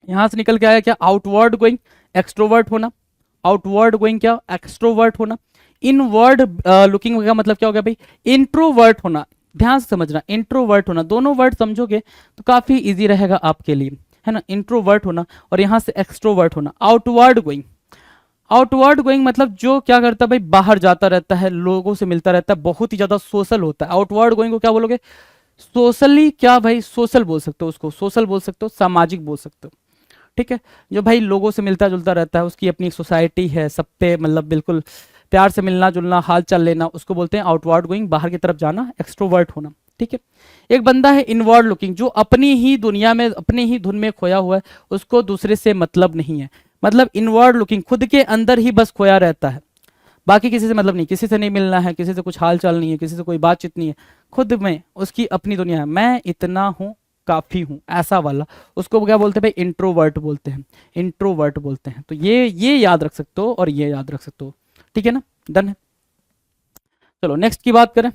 यहां से निकल के आया क्या, आउटवर्ड गोइंग, एक्सट्रोवर्ट होना, आउटवर्ड गोइंग क्या, एक्सट्रोवर्ट होना। इनवर्ड लुकिंग का मतलब क्या हो गया भाई, इंट्रोवर्ट होना। ध्यान से समझना, इंट्रोवर्ट होना, दोनों वर्ड समझोगे तो काफी इजी रहेगा आपके लिए, है ना, इंट्रोवर्ट होना और यहां से एक्सट्रोवर्ट होना। आउटवर्ड गोइंग, आउटवर्ड गोइंग मतलब जो क्या करता है भाई, बाहर जाता रहता है, लोगों से मिलता रहता है, बहुत ही ज्यादा सोशल होता है। आउटवर्ड गोइंग को क्या बोलोगे, सोशली, क्या भाई, सोशल बोल सकते हो उसको, सोशल बोल सकते हो, सामाजिक बोल सकते हो, ठीक है। जो भाई लोगों से मिलता जुलता रहता है, उसकी अपनी सोसाइटी है, सब पे मतलब बिल्कुल प्यार से मिलना जुलना, हाल चाल लेना, उसको बोलते हैं आउटवर्ड गोइंग, बाहर की तरफ जाना, एक्सट्रोवर्ट होना, ठीक है। एक बंदा है इनवर्ड लुकिंग, जो अपनी ही दुनिया में, अपने ही धुन में खोया हुआ है, उसको दूसरे से मतलब नहीं है। मतलब इनवर्ड लुकिंग, खुद के अंदर ही बस खोया रहता है, बाकी किसी से मतलब नहीं, किसी से नहीं मिलना है, किसी से कुछ हाल चाल नहीं है, किसी से कोई बातचीत नहीं है, खुद में उसकी अपनी दुनिया है, मैं इतना हूं, काफी हूं, ऐसा वाला, उसको क्या बोलते हैं भाई, इंट्रोवर्ट बोलते हैं, इंट्रोवर्ट बोलते हैं। तो ये याद रख सकते हो और ये याद रख सकते हो, ठीक है ना, डन है। चलो नेक्स्ट की बात करें,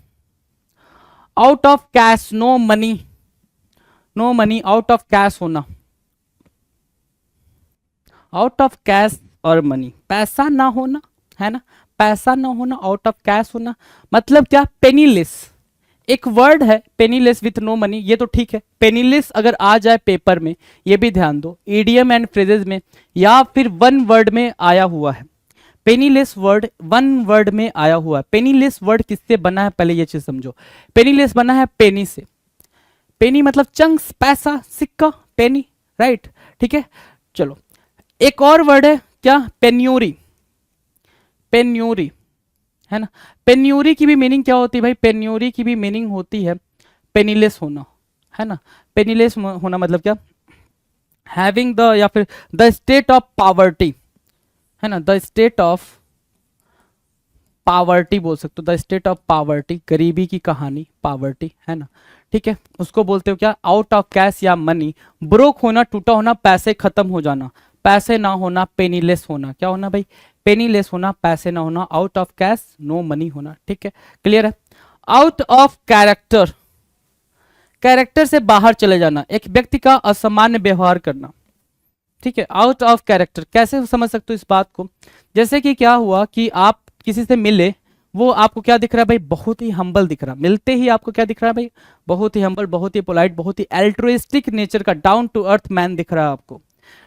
out of cash, no money, no money, out of cash होना, आउट ऑफ कैश और मनी, पैसा ना होना, है ना, पैसा ना होना, आउट ऑफ कैश होना, मतलब क्या, पेनीलेस। एक वर्ड है पेनीलेस विथ नो मनी, ये तो ठीक है, पेनीलेस अगर आ जाए पेपर में, ये भी ध्यान दो, ईडियम एंड फ्रेजेस में या फिर वन वर्ड में आया हुआ है, पेनीलेस वर्ड वन वर्ड में आया हुआ है। पेनीलेस वर्ड किससे बना है, पहले ये चीज समझो, पेनीलेस बना है पेनी से, पेनी मतलब चंक्स, पैसा, सिक्का, पेनी, राइट, ठीक है। चलो एक और वर्ड है क्या, पेन्यूरी, पेन्यूरी, है ना, पेन्यूरी की भी मीनिंग क्या होती है भाई, पेन्यूरी की भी मीनिंग होती है पेनीलेस होना, है ना, पेनीलेस होना मतलब क्या, हैविंग द, या फिर द स्टेट ऑफ पावर्टी, है ना, द स्टेट ऑफ पावर्टी बोल सकते हो, द स्टेट ऑफ पावर्टी, गरीबी की कहानी, पावर्टी, है ना, ठीक है। उसको बोलते हो क्या, आउट ऑफ कैश या मनी, ब्रोक होना, टूटा होना, पैसे खत्म हो जाना, पैसे ना होना, पेनीलेस होना, क्या होना भाई, पेनीलेस होना, पैसे ना होना, out of cash, no money होना, ठीक है, क्लियर है। आउट ऑफ कैरेक्टर, कैरेक्टर से बाहर चले जाना, एक व्यक्ति का असामान्य व्यवहार करना, ठीक है, आउट ऑफ कैरेक्टर। कैसे समझ सकते हो इस बात को, जैसे कि क्या हुआ कि आप किसी से मिले, वो आपको क्या दिख रहा है भाई, बहुत ही हम्बल दिख रहा है, मिलते ही आपको क्या दिख रहा है भाई, बहुत ही हम्बल, बहुत ही पोलाइट, बहुत ही एल्ट्रुइस्टिक नेचर का, डाउन टू अर्थ मैन दिख रहा है आपको,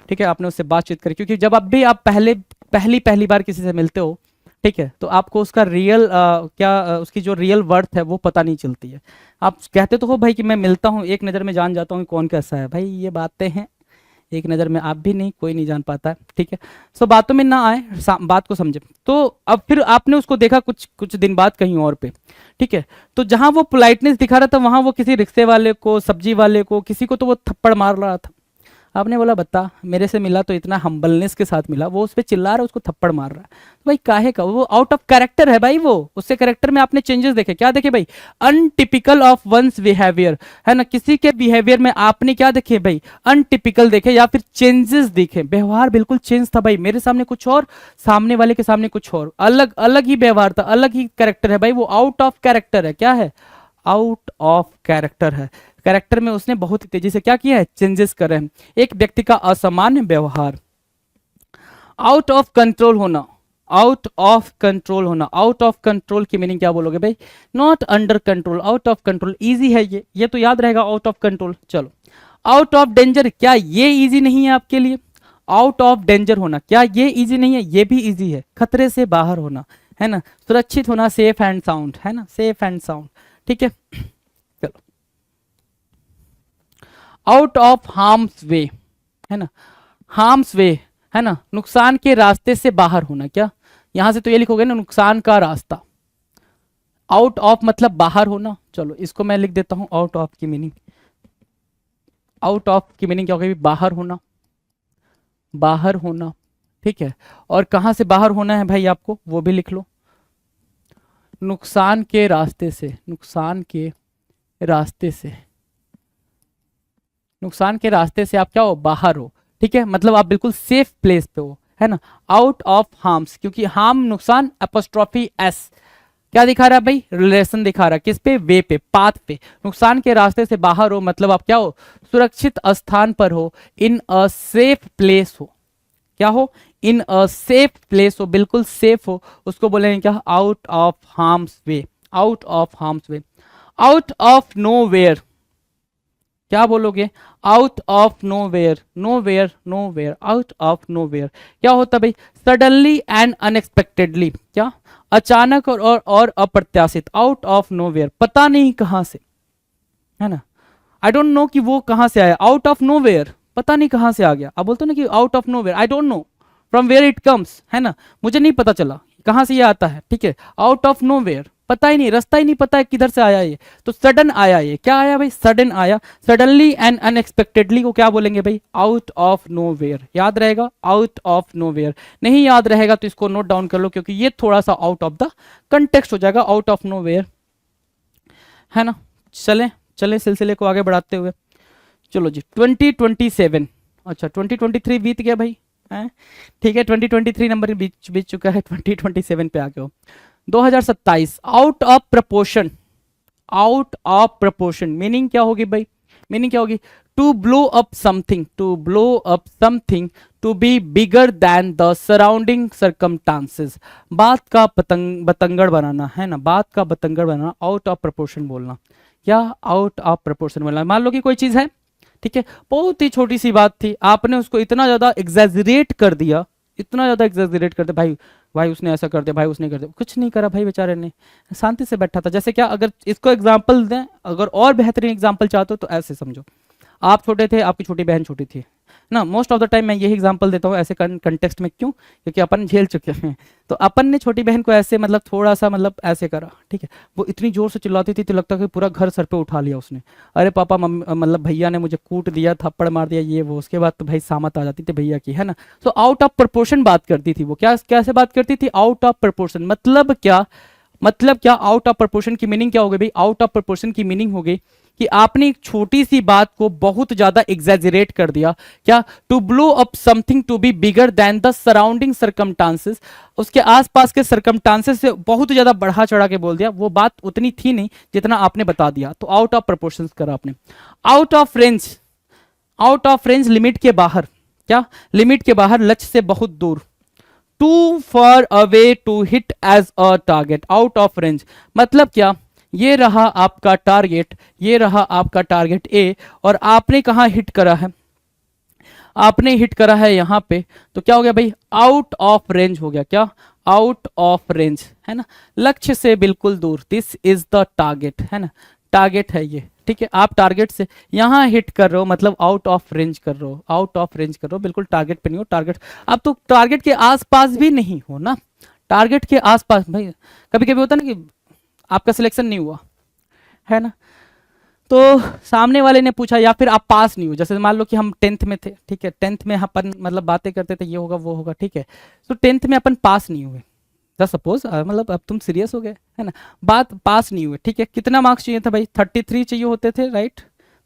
ठीक है। आपने उससे बातचीत करी, क्योंकि जब अब भी आप पहली बार किसी से मिलते हो, ठीक है, तो आपको उसका रियल उसकी जो रियल वर्थ है वो पता नहीं चलती है। आप कहते तो हो भाई कि मैं मिलता हूँ, एक नज़र में जान जाता हूँ कौन कैसा है, भाई ये बातें हैं, एक नज़र में आप भी नहीं, कोई नहीं जान पाता है, ठीक है। सो बातों में ना आए, बात को समझे। तो अब फिर आपने उसको देखा कुछ दिन बाद कहीं और पे, ठीक है, तो जहां वो पोलाइटनेस दिखा रहा था, वहां वो किसी रिक्शे वाले को, सब्जी वाले को, किसी को तो वो थप्पड़ मार रहा था। आपने बोला बता, मेरे से मिला तो इतना हम्बलनेस के साथ मिला, वो उस पर चिल्ला रहा है, उसको थप्पड़ मार रहा है, तो भाई काहे का, वो आउट ऑफ कैरेक्टर है भाई, वो उससे कैरेक्टर में आपने चेंजेस देखे, क्या देखे भाई, अनटिपिकल ऑफ वंस बिहेवियर, है ना, किसी के बिहेवियर में आपने क्या देखे भाई, अनटिपिकल देखे या फिर चेंजेस देखे, व्यवहार बिल्कुल चेंज था भाई, मेरे सामने कुछ और, सामने वाले के सामने कुछ और, अलग अलग ही व्यवहार था, अलग ही कैरेक्टर है भाई, वो आउट ऑफ कैरेक्टर है, क्या है, आउट ऑफ कैरेक्टर है, कैरेक्टर में उसने बहुत ही तेजी से क्या किया है, चेंजेस करे हैं। एक व्यक्ति का असामान्य व्यवहार, आउट ऑफ कंट्रोल होना, आउट ऑफ कंट्रोल होना, आउट ऑफ कंट्रोल की मीनिंग क्या बोलोगे भाई, not under control, out of control, easy है ये तो याद रहेगा आउट ऑफ कंट्रोल। चलो, आउट ऑफ डेंजर, क्या ये इजी नहीं है आपके लिए, आउट ऑफ डेंजर होना, क्या ये इजी नहीं है, ये भी इजी है, खतरे से बाहर होना, है ना, सुरक्षित होना, सेफ एंड साउंड, है ना, सेफ एंड साउंड, ठीक है। चलो, आउट ऑफ हार्म्स वे, है ना, हार्म्स वे, है ना, नुकसान के रास्ते से बाहर होना, क्या यहां से तो ये लिखोगे ना, नुकसान का रास्ता, आउट ऑफ मतलब बाहर होना। चलो इसको मैं लिख देता हूं, आउट ऑफ की मीनिंग, आउट ऑफ की मीनिंग क्या होगी, बाहर होना, बाहर होना, ठीक है। और कहां से बाहर होना है भाई आपको, वो भी लिख लो, नुकसान के रास्ते से, नुकसान के रास्ते से, नुकसान के रास्ते से आप क्या हो, बाहर हो, ठीक है, मतलब आप बिल्कुल सेफ प्लेस पे हो, है ना। आउट ऑफ हार्म्स, क्योंकि हार्म नुकसान, एपोस्ट्रोफी एस, क्या दिखा रहा है भाई, रिलेशन दिखा रहा है, किस पे, वे पे, पाथ पे, नुकसान के रास्ते से बाहर हो मतलब आप क्या हो, सुरक्षित स्थान पर हो, इन अ सेफ प्लेस हो, क्या हो, इन अ सेफ प्लेस हो, बिल्कुल सेफ हो, उसको बोलेंगे क्या, out of harm's way, out of harm's way. Out of nowhere, क्या बोलोगे, out of nowhere, nowhere, nowhere, out of nowhere, क्या होता भाई, सडनली एंड अनएक्सपेक्टेडली, क्या अचानक और अप्रत्याशित, आउट ऑफ नो वेयर, पता नहीं कहां से, है ना, आई डोंट नो कि वो कहां से आया, आउट ऑफ नो वेयर, पता नहीं कहां से आ गया, आप बोलते हो ना कि out of nowhere, I don't know from where it comes, है ना, मुझे नहीं पता चला कहां से ये आता है, ठीक है, आउट ऑफ नो वेयर, पता ही नहीं, रास्ता ही नहीं पता है किधर से आया ये, तो सडन आया, ये क्या आया भाई, सडन आया, सडनली एंड अनएक्सपेक्टेडली को क्या बोलेंगे भाई, आउट ऑफ नो वेयर, याद रहेगा, आउट ऑफ नो वेयर। नहीं याद रहेगा तो इसको नोट डाउन कर लो, क्योंकि ये थोड़ा सा आउट ऑफ द कंटेक्स्ट हो जाएगा, आउट ऑफ नो वेयर, है ना। चलें चलें सिलसिले को आगे बढ़ाते हुए, चलो जी 2027, अच्छा 2023 बीत गया भाई, हैं, ठीक है, 2023 नंबर बीत चुका है, 2027 पे आ गए हो, 2027, out of proportion, out of proportion, meaning क्या होगी भाई, मीनिंग क्या होगी, to blow up something, to blow up something, to be bigger than the surrounding circumstances, बात का बतंगड़ बनाना, है ना, बात का बतंगड़ बनाना, आउट ऑफ प्रपोर्शन बोलना, या आउट ऑफ प्रपोर्शन बोलना। मान लो कि कोई चीज है, ठीक है, बहुत ही छोटी सी बात थी, आपने उसको इतना ज्यादा एग्जैजरेट कर दिया, इतना ज्यादा एग्जैजरेट कर दिया, भाई भाई उसने ऐसा कर दिया, भाई उसने कर दिया, कुछ नहीं करा भाई, बेचारे ने शांति से बैठा था। जैसे क्या, अगर इसको एग्जाम्पल दें, अगर और बेहतरीन एग्जाम्पल चाहते हो तो ऐसे समझो, आप छोटे थे, आपकी छोटी बहन छोटी थी ना, मोस्ट ऑफ द टाइम मैं यही एग्जांपल देता हूँ ऐसे कंटेक्स्ट में, क्यों, क्योंकि अपन झेल चुके हैं। तो अपन ने छोटी बहन को ऐसे मतलब थोड़ा सा मतलब ऐसे करा, ठीक है, वो इतनी जोर से चिल्लाती थी तो लगता कि पूरा घर सर पे उठा लिया उसने, अरे पापा मम्मी मतलब भैया ने मुझे कूट दिया, थप्पड़ मार दिया, ये वो, उसके बाद तो भाई सामत आ जाती थी भैया की, है ना। तो आउट ऑफ प्रोपोर्शन बात करती थी वो, क्या कैसे बात करती थी, आउट ऑफ प्रोपोर्शन, मतलब क्या, मतलब क्या, आउट ऑफ प्रोपोर्शन की मीनिंग क्या हो गई भाई, आउट ऑफ प्रोपोर्शन की मीनिंग हो गई कि आपने एक छोटी सी बात को बहुत ज्यादा एग्जैजरेट कर दिया, क्या, to blow up something to be bigger than the surrounding circumstances, उसके आसपास के सर्कमस्टांसेस से बहुत ज्यादा बढ़ा चढ़ा के बोल दिया, वो बात उतनी थी नहीं जितना आपने बता दिया, तो आउट ऑफ प्रोपोर्शंस करा आपने। Out of range, out of range limit के बाहर, क्या, लिमिट के बाहर, लक्ष्य से बहुत दूर, too far away to hit as a target, out of range मतलब क्या, ये रहा आपका टारगेट, ये रहा आपका टारगेट ए, और आपने कहा हिट करा है, आपने हिट करा है यहां पे, तो क्या हो गया भाई, आउट ऑफ रेंज हो गया, क्या, आउट ऑफ रेंज, है ना, लक्ष्य से बिल्कुल दूर, दिस इज द टारगेट, है ना, टारगेट है ये, ठीक है, आप टारगेट से यहां हिट कर रहे हो मतलब आउट ऑफ रेंज कर रहे हो, आउट ऑफ रेंज कर रहे हो, बिल्कुल टारगेट पे नहीं हो, टारगेट अब तो टारगेट के आसपास भी नहीं हो ना, टारगेट के आसपास भाई, कभी कभी होता ना कि आपका सिलेक्शन नहीं हुआ, है ना, तो सामने वाले ने पूछा, या फिर आप पास नहीं हो, जैसे मान लो कि हम 10th में थे, ठीक है, 10th में अपन मतलब बातें करते थे, ये होगा वो होगा, ठीक है, तो 10th में अपन पास नहीं हुए, जस्ट सपोज मतलब अब तुम सीरियस हो गए, है ना, बात पास नहीं हुए, ठीक है, कितना मार्क्स चाहिए था भाई, 33 चाहिए होते थे, राइट,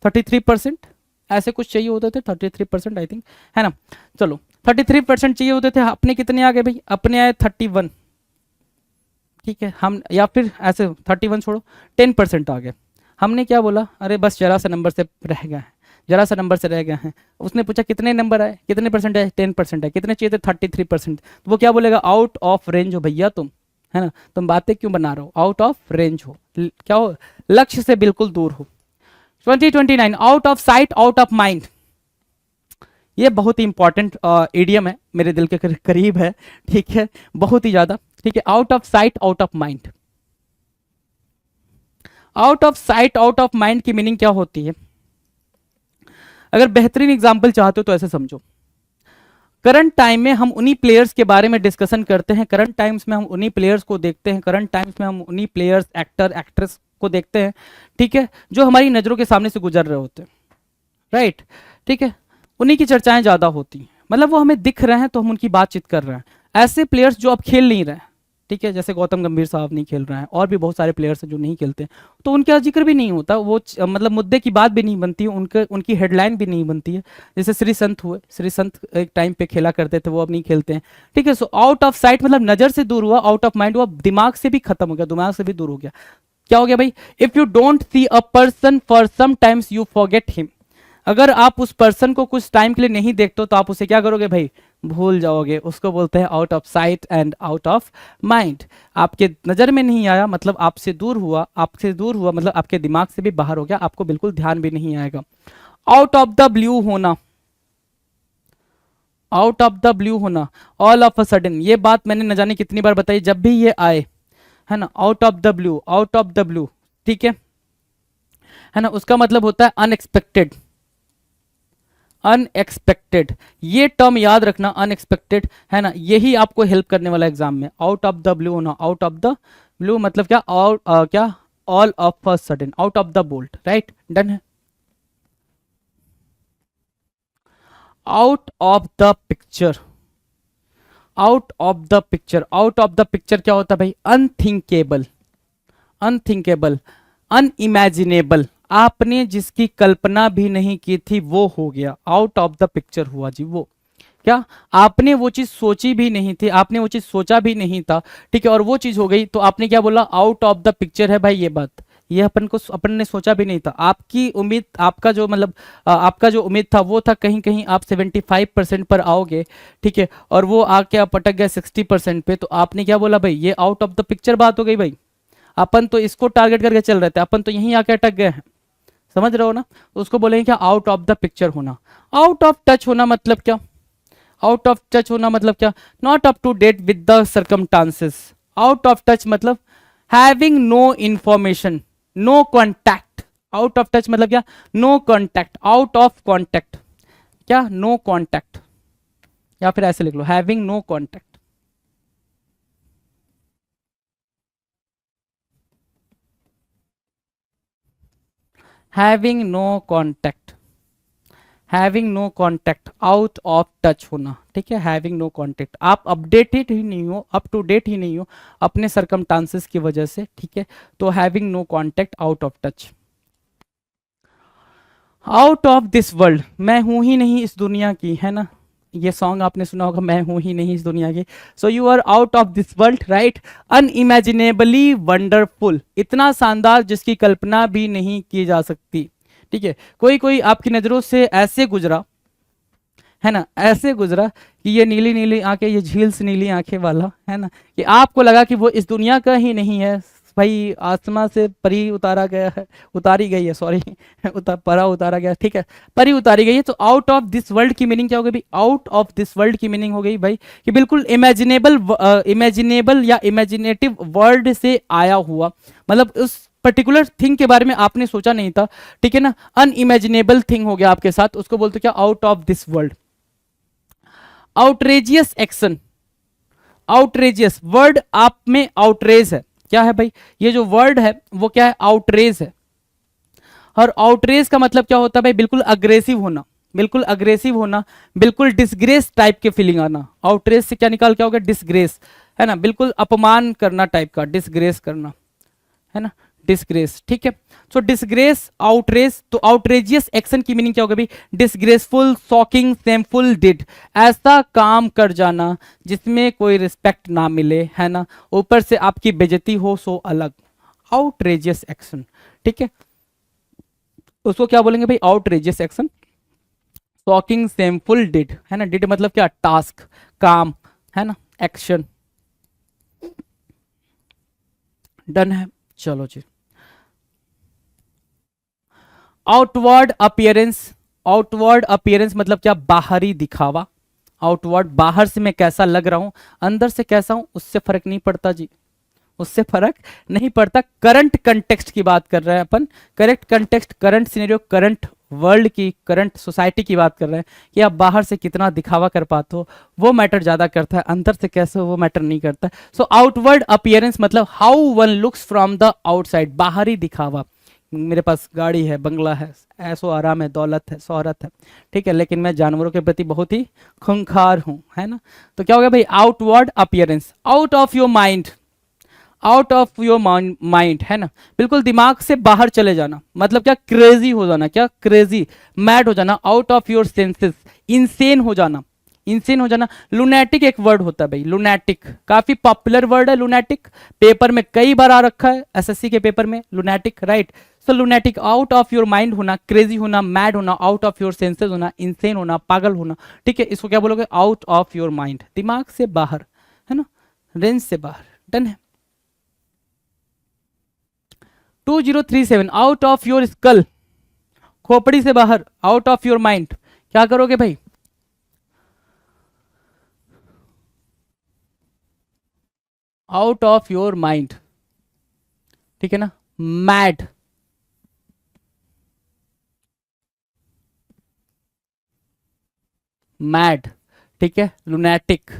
33% ऐसे कुछ चाहिए होते थे, 33% आई थिंक, है ना, चलो 33% चाहिए होते थे, अपने कितने आ गए भाई, अपने आए 31, ठीक है, हम या फिर ऐसे 31 छोड़ो 10% आ गए, हमने क्या बोला, अरे बस जरा सा नंबर से रह गए हैं, जरा सा नंबर से रह गए हैं। उसने पूछा कितने नंबर आए, कितने परसेंट है, 10% है, कितने चाहिए थे, 33%। तो वो क्या बोलेगा, आउट ऑफ रेंज हो भैया तुम, है ना, तुम बातें क्यों बना रहे हो, आउट ऑफ रेंज हो, क्या हो, लक्ष्य से बिल्कुल दूर हो। 2029 out of sight out of mind, ये बहुत ही इंपॉर्टेंट इडियम है, मेरे दिल के करीब है, ठीक है, बहुत ही ज्यादा, ठीक है। Out of sight out of mind, out of sight out of mind की मीनिंग क्या होती है? अगर बेहतरीन एग्जांपल चाहते हो तो ऐसे समझो, करंट टाइम में हम उन्हीं प्लेयर्स के बारे में डिस्कशन करते हैं, करंट टाइम्स में हम उन्हीं प्लेयर्स को देखते हैं, करंट टाइम्स में हम उन्हीं प्लेयर्स, एक्टर, एक्ट्रेस को देखते हैं, ठीक है, जो हमारी नजरों के सामने से गुजर रहे होते हैं, राइट, ठीक है, उन्हीं की चर्चाएं ज्यादा होती हैं, मतलब वो हमें दिख रहे हैं तो हम उनकी बातचीत कर रहे हैं। ऐसे प्लेयर्स जो अब खेल नहीं रहे हैं, ठीक है, जैसे गौतम गंभीर साहब नहीं खेल रहे हैं, और भी बहुत सारे प्लेयर्स हैं जो नहीं खेलते हैं, तो उनका जिक्र भी नहीं होता, वो मतलब मुद्दे की बात भी नहीं बनती है, उनकी हेडलाइन भी नहीं बनती है। जैसे श्री संत हुए, श्री संत एक टाइम पे खेला करते थे, वो अब नहीं खेलते हैं, ठीक है। सो आउट ऑफ साइट मतलब नजर से दूर हुआ, आउट ऑफ माइंड हुआ, दिमाग से भी खत्म हो गया, दिमाग से भी दूर हो गया। क्या हो गया भाई, if you don't see a person for some times you forget him, अगर आप उस पर्सन को कुछ टाइम के लिए नहीं देखते हो तो आप उसे क्या करोगे भाई, भूल जाओगे, उसको बोलते हैं out of site and out of mind. आपके नजर में नहीं आया मतलब आपसे दूर हुआ, आपसे दूर हुआ मतलब आपके दिमाग से भी बाहर हो गया, आपको बिल्कुल ध्यान भी नहीं आएगा। आउट ऑफ द ब्लू होना, आउट ऑफ द ब्लू होना, ऑल ऑफ अ सडन, ये बात मैंने न जाने कितनी बार बताई, जब भी ये आए, है ना, out of the blue, out of the blue, ठीक है ना, उसका मतलब होता है अनएक्सपेक्टेड, अनएक्सपेक्टेड, ये टर्म याद रखना, अनएक्सपेक्टेड, है ना, यही आपको हेल्प करने वाला एग्जाम में। आउट ऑफ द ब्लू होना, आउट ऑफ द ब्लू मतलब क्या, क्या, all of a sudden, out of the bolt, right, done है। Out of the picture, out of the picture, out of the picture क्या होता है भाई, अनथिंकेबल, अनथिंकेबल, अनइमेजिनेबल, आपने जिसकी कल्पना भी नहीं की थी वो हो गया, आउट ऑफ द पिक्चर हुआ जी वो, क्या, आपने वो चीज सोची भी नहीं थी, आपने वो चीज सोचा भी नहीं था, ठीक है, और वो चीज हो गई, तो आपने क्या बोला, आउट ऑफ द पिक्चर है भाई ये बात, ये अपन ने सोचा भी नहीं था, आपकी उम्मीद, आपका जो मतलब आपका जो उम्मीद था वो था कहीं कहीं आप 75% पर आओगे, ठीक है, और वो आके आप अटक गए 60% पे, तो आपने क्या बोला भाई, ये आउट ऑफ द पिक्चर बात हो गई भाई, अपन तो इसको टारगेट करके चल रहे थे, अपन तो यहीं आके अटक गए हैं, समझ रहे हो ना, तो उसको बोलेंगे क्या, आउट ऑफ द पिक्चर होना। आउट ऑफ टच होना मतलब क्या, आउट ऑफ टच होना मतलब क्या, not up to date with the circumstances, out of touch मतलब having no information, no contact, out of touch मतलब क्या, no contact, out of contact, क्या, नो कॉन्टैक्ट, या फिर ऐसे लिख लो, having no contact, having no contact, having no contact, out of touch होना, ठीक है, हैविंग नो कॉन्टैक्ट, आप अपडेटेड ही नहीं हो, अप टू डेट ही नहीं हो अपने सरकमस्टांसेस की वजह से, ठीक है, तो having no contact, out of touch. Out of this world, मैं हूं ही नहीं इस दुनिया की, है ना, ये सॉन्ग आपने सुना होगा, मैं हूं ही नहीं इस दुनिया की, so you are out of this world, right, unimaginably wonderful, इतना शानदार जिसकी कल्पना भी नहीं की जा सकती, ठीक है, कोई कोई आपकी नजरों से ऐसे गुजरा, है ना, ऐसे गुजरा कि ये नीली नीली आंखें, ये झील से नीली आंखें वाला, है ना, कि आपको लगा कि वो इस दुनिया का ही नहीं है भाई, आसमां से परी उतारा गया है, उतारी गई है, सॉरी परा उतारा गया, ठीक है, परी उतारी गई है, तो आउट ऑफ दिस वर्ल्ड की मीनिंग क्या हो गई भाई, आउट ऑफ दिस वर्ल्ड की मीनिंग हो गई भाई कि बिल्कुल इमेजिनेबल, इमेजिनेबल या इमेजिनेटिव वर्ल्ड से आया हुआ, मतलब उस पर्टिकुलर थिंग के बारे में आपने सोचा नहीं था, ठीक है ना, अनइमेजिनेबल थिंग हो गया आपके साथ, उसको बोलते क्या, out of this world. Outrageous action, outrageous word आप में आउटरेज है, क्या है भाई, ये जो वर्ड है वो क्या है, आउटरेज है, और आउटरेज का मतलब क्या होता है भाई, बिल्कुल अग्रेसिव होना, बिल्कुल अग्रेसिव होना, बिल्कुल डिसग्रेस टाइप के फीलिंग आना, आउटरेज से क्या निकाल, क्या होगा, डिसग्रेस, है ना, बिल्कुल अपमान करना टाइप का, डिसग्रेस करना, है ना, डिसग्रेस, ठीक है, सो डिसग्रेस, आउटरेज, तो आउटरेजियस एक्शन की मीनिंग क्या होगा भाई, डिसग्रेसफुल, शॉकिंग, शेमफुल डिड, ऐसा काम कर जाना जिसमें कोई रिस्पेक्ट ना मिले, है ना, ऊपर से आपकी बेइज्जती हो, सो अलग, आउटरेजियस एक्शन, ठीक है, उसको क्या बोलेंगे भाई, outrageous action. Shocking, shameful, did, है ना, डिड मतलब क्या, टास्क, काम, है ना, एक्शन। डन है, चलो जी। आउटवर्ड अपीयरेंस, आउटवर्ड अपीयरेंस मतलब क्या, बाहरी दिखावा। आउटवर्ड, बाहर से मैं कैसा लग रहा हूं, अंदर से कैसा हूं उससे फर्क नहीं पड़ता जी, उससे फर्क नहीं पड़ता। करंट कंटेक्स्ट की बात कर रहे हैं अपन, correct context, current scenario, current world की, करंट सोसाइटी की बात कर रहे हैं कि आप बाहर से कितना दिखावा कर पाते हो वो मैटर ज्यादा करता है, अंदर से कैसे हो वो मैटर नहीं करता। सो आउटवर्ड अपीयरेंस मतलब how one looks from the outside, बाहरी दिखावा। मेरे पास गाड़ी है, बंगला है, ऐसो आराम है, दौलत है, शोहरत है, ठीक है, लेकिन मैं जानवरों के प्रति बहुत ही खूंखार हूं, है ना। तो क्या हो गया भाई, outward appearance. Out of your mind, out of your mind, है ना, बिल्कुल दिमाग से बाहर चले जाना, मतलब क्या, क्रेजी हो जाना, क्या, क्रेजी, मैड हो जाना, out of your senses, insane हो जाना, इंसेन हो जाना। लुनैटिक एक वर्ड होता है भाई, लुनैटिक काफी पॉपुलर वर्ड है, लुनैटिक पेपर में कई बार आ रखा है, एसएससी के पेपर में, lunatic, right. So lunatic, out of your mind होना, क्रेजी होना, मैड होना, आउट ऑफ योर सेंसेस होना, इंसेन होना, पागल होना, ठीक है, इसको क्या बोलोगे, आउट ऑफ योर माइंड, दिमाग से बाहर, है ना, रेंज से बाहर। डन है। 2037, आउट ऑफ योर स्कल, खोपड़ी से बाहर, आउट ऑफ योर माइंड, क्या करोगे भाई, आउट ऑफ योर माइंड, ठीक है ना, मैड, मैड, ठीक है, लुनैटिक,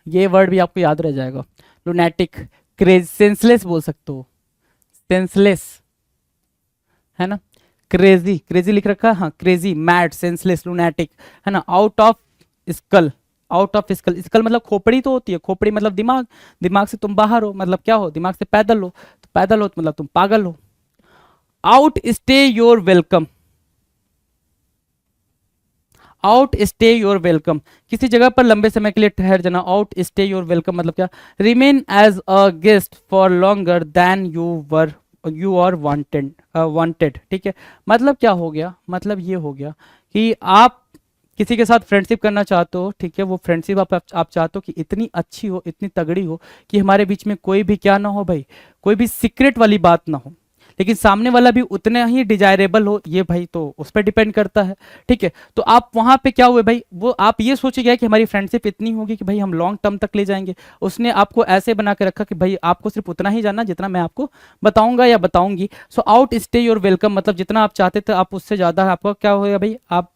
ये वर्ड भी आपको याद रह जाएगा, लुनैटिक, क्रेज, सेंसलेस बोल सकते हो, सेंसलेस, है ना, क्रेजी, क्रेजी लिख रखा है, हाँ, क्रेजी, मैड, सेंसलेस, लुनैटिक, है ना, out of skull, out of skull, skull मतलब खोपड़ी तो होती है, खोपड़ी मतलब दिमाग, दिमाग से तुम बाहर हो मतलब क्या हो, दिमाग से पैदल हो, तो पैदल हो तो मतलब तुम पागल हो। Out stay your welcome, out stay your welcome, किसी जगह पर लंबे समय के लिए ठहर जाना, आउट स्टे योर वेलकम मतलब क्या, remain as a guest for longer than you are wanted, wanted, ठीक है, मतलब क्या हो गया, मतलब ये हो गया कि आप किसी के साथ फ्रेंडशिप करना चाहते हो, ठीक है, वो फ्रेंडशिप आप चाहते हो कि इतनी अच्छी हो, इतनी तगड़ी हो कि हमारे बीच में कोई भी क्या ना हो भाई, कोई भी सीक्रेट वाली बात ना हो, लेकिन सामने वाला भी उतना ही डिजायरेबल हो, ये भाई तो उस पर डिपेंड करता है, ठीक है। तो आप वहां पे क्या हुए भाई, वो आप ये सोचे गए कि हमारी फ्रेंडशिप इतनी होगी कि भाई हम लॉन्ग टर्म तक ले जाएंगे, उसने आपको ऐसे बना के रखा कि भाई आपको सिर्फ उतना ही जानना जितना मैं आपको बताऊंगा या बताऊंगी। So out stay your welcome मतलब जितना आप चाहते थे आप उससे ज्यादा आपका क्या होगा भाई, आप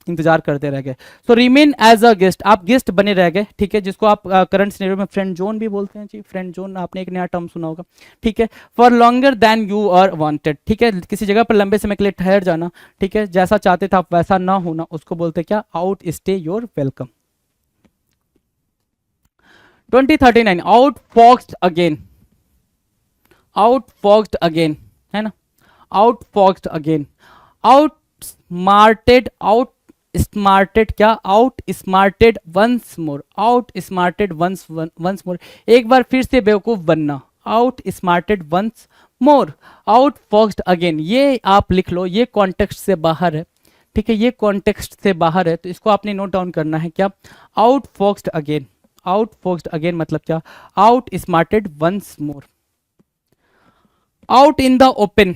इंतजार करते रह गए। सो रिमेन एज अ गेस्ट, आप गेस्ट बने रह गए, ठीक है, जिसको आप करंट सिनेरियो में फ्रेंड जोन भी बोलते हैं जी, फ्रेंड जोन आपने एक नया टर्म सुना होगा, ठीक है। For longer than you are wanted, ठीक है, किसी जगह पर लंबे समय के लिए ठहर जाना, ठीक है, जैसा चाहते थे आप वैसा ना होना, उसको बोलते क्या, outstay your welcome. 2039, outfoxed again, outfoxed again, है ना, outfoxed again, outsmarted, outsmarted क्या, outsmarted once more, outsmarted once more, एक बार फिर से बेवकूफ बनना, outsmarted once more, outfoxed again, ये आप लिख लो, ये कॉन्टेक्स्ट से बाहर है, ठीक है, ये कॉन्टेक्स्ट से बाहर है, तो इसको आपने नोट डाउन करना है क्या, outfoxed again, outfoxed again मतलब क्या, outsmarted once more. Out in the open,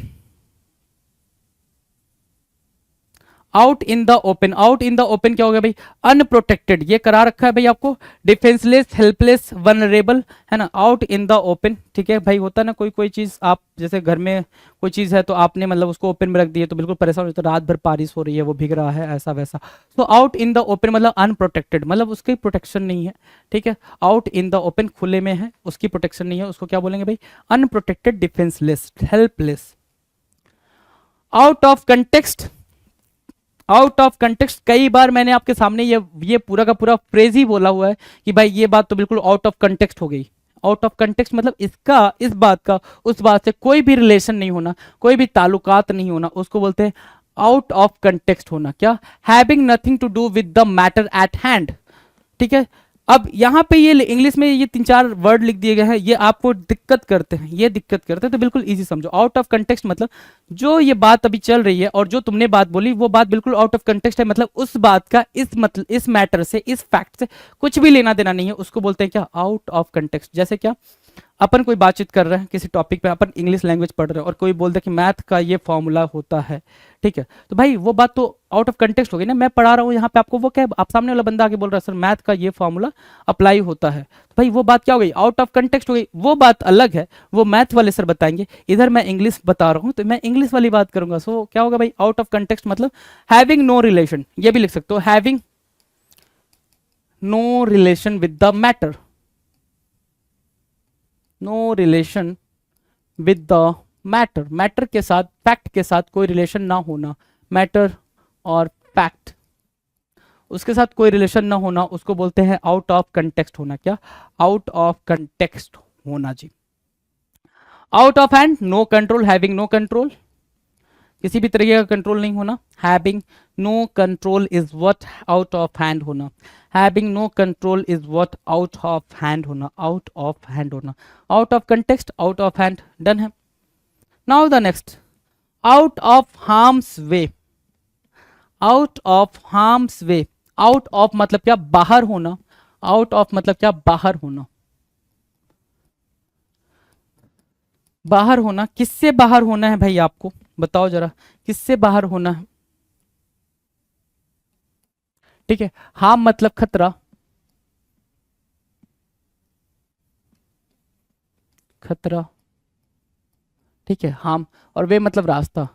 out in the open, out in the open क्या हो गया भाई, अनप्रोटेक्टेड, ये करा रखा है भाई आपको, डिफेंसलेस, हेल्पलेस, वनरेबल, है ना, आउट इन द ओपन, ठीक है भाई, होता है ना कोई कोई चीज आप जैसे घर में कोई चीज है तो आपने मतलब उसको ओपन में रख दिया तो बिल्कुल परेशान हो, तो रात भर बारिश हो रही है वो भीग रहा है, ऐसा वैसा। तो आउट इन द ओपन मतलब अनप्रोटेक्टेड, मतलब उसकी प्रोटेक्शन नहीं है, ठीक है, आउट इन द ओपन खुले में है, उसकी प्रोटेक्शन नहीं है, उसको क्या बोलेंगे भाई, unprotected, defenceless, helpless. Out of context, out of context, कई बार मैंने आपके सामने ये पूरा का पूरा फ्रेज ही बोला हुआ है कि भाई ये बात तो बिल्कुल आउट ऑफ कंटेक्स्ट हो गई। आउट ऑफ कंटेक्स्ट मतलब इसका, इस बात का उस बात से कोई भी रिलेशन नहीं होना, कोई भी ताल्लुकात नहीं होना, उसको बोलते हैं आउट ऑफ कंटेक्स्ट होना। क्या, having nothing to do with the matter at hand, ठीक है, अब यहाँ पे ये इंग्लिश में ये 3-4 वर्ड लिख दिए गए हैं, ये आपको दिक्कत करते हैं, ये दिक्कत करते हैं, तो बिल्कुल इजी समझो। आउट ऑफ कंटेक्स्ट मतलब जो ये बात अभी चल रही है और जो तुमने बात बोली वो बात बिल्कुल आउट ऑफ कंटेक्स्ट है, मतलब उस बात का इस मैटर से, इस फैक्ट से कुछ भी लेना देना नहीं है, उसको बोलते हैं क्या, आउट ऑफ कंटेक्स्ट। जैसे क्या, अपन कोई बातचीत कर रहे हैं किसी टॉपिक पे, अपन इंग्लिश लैंग्वेज पढ़ रहे हैं और कोई बोल दे कि मैथ का ये फॉर्मूला होता है, ठीक है, तो भाई वो बात तो आउट ऑफ कंटेक्स्ट हो गई ना। मैं पढ़ा रहा हूँ यहाँ पे आपको, वो क्या, आप सामने वाला बंदा आके बोल रहा है सर मैथ का ये फॉर्मूला अप्लाई होता है, तो भाई वो बात क्या हो गई, आउट ऑफ कंटेक्स्ट हो गई। वो बात अलग है, वो मैथ वाले सर बताएंगे, इधर मैं इंग्लिश बता रहा हूँ तो मैं इंग्लिश वाली बात करूंगा। सो क्या होगा भाई, आउट ऑफ कंटेक्स्ट मतलब हैविंग नो रिलेशन, ये भी लिख सकते हो, having no relation with the matter, no relation with the matter, matter के साथ, फैक्ट के साथ कोई रिलेशन ना होना, मैटर और फैक्ट उसके साथ कोई रिलेशन ना होना, उसको बोलते हैं आउट ऑफ कंटेक्स्ट होना। क्या, आउट ऑफ कंटेक्स्ट होना जी। Out of hand, no control, having no control, किसी भी तरीके का कंट्रोल नहीं होना, having no control is what out of hand होना, having no control is what out of hand होना, आउट ऑफ हैंड होना, out of context, out of hand, done है। Now the next, out of harm's way, out of harm's way, out of मतलब क्या, बाहर होना, out of मतलब क्या, बाहर होना, बाहर होना, किससे बाहर होना है भाई, आपको बताओ जरा, किससे बाहर होना है, ठीक है। हार्म मतलब खतरा, खतरा, ठीक है, हार्म, और वे मतलब रास्ता,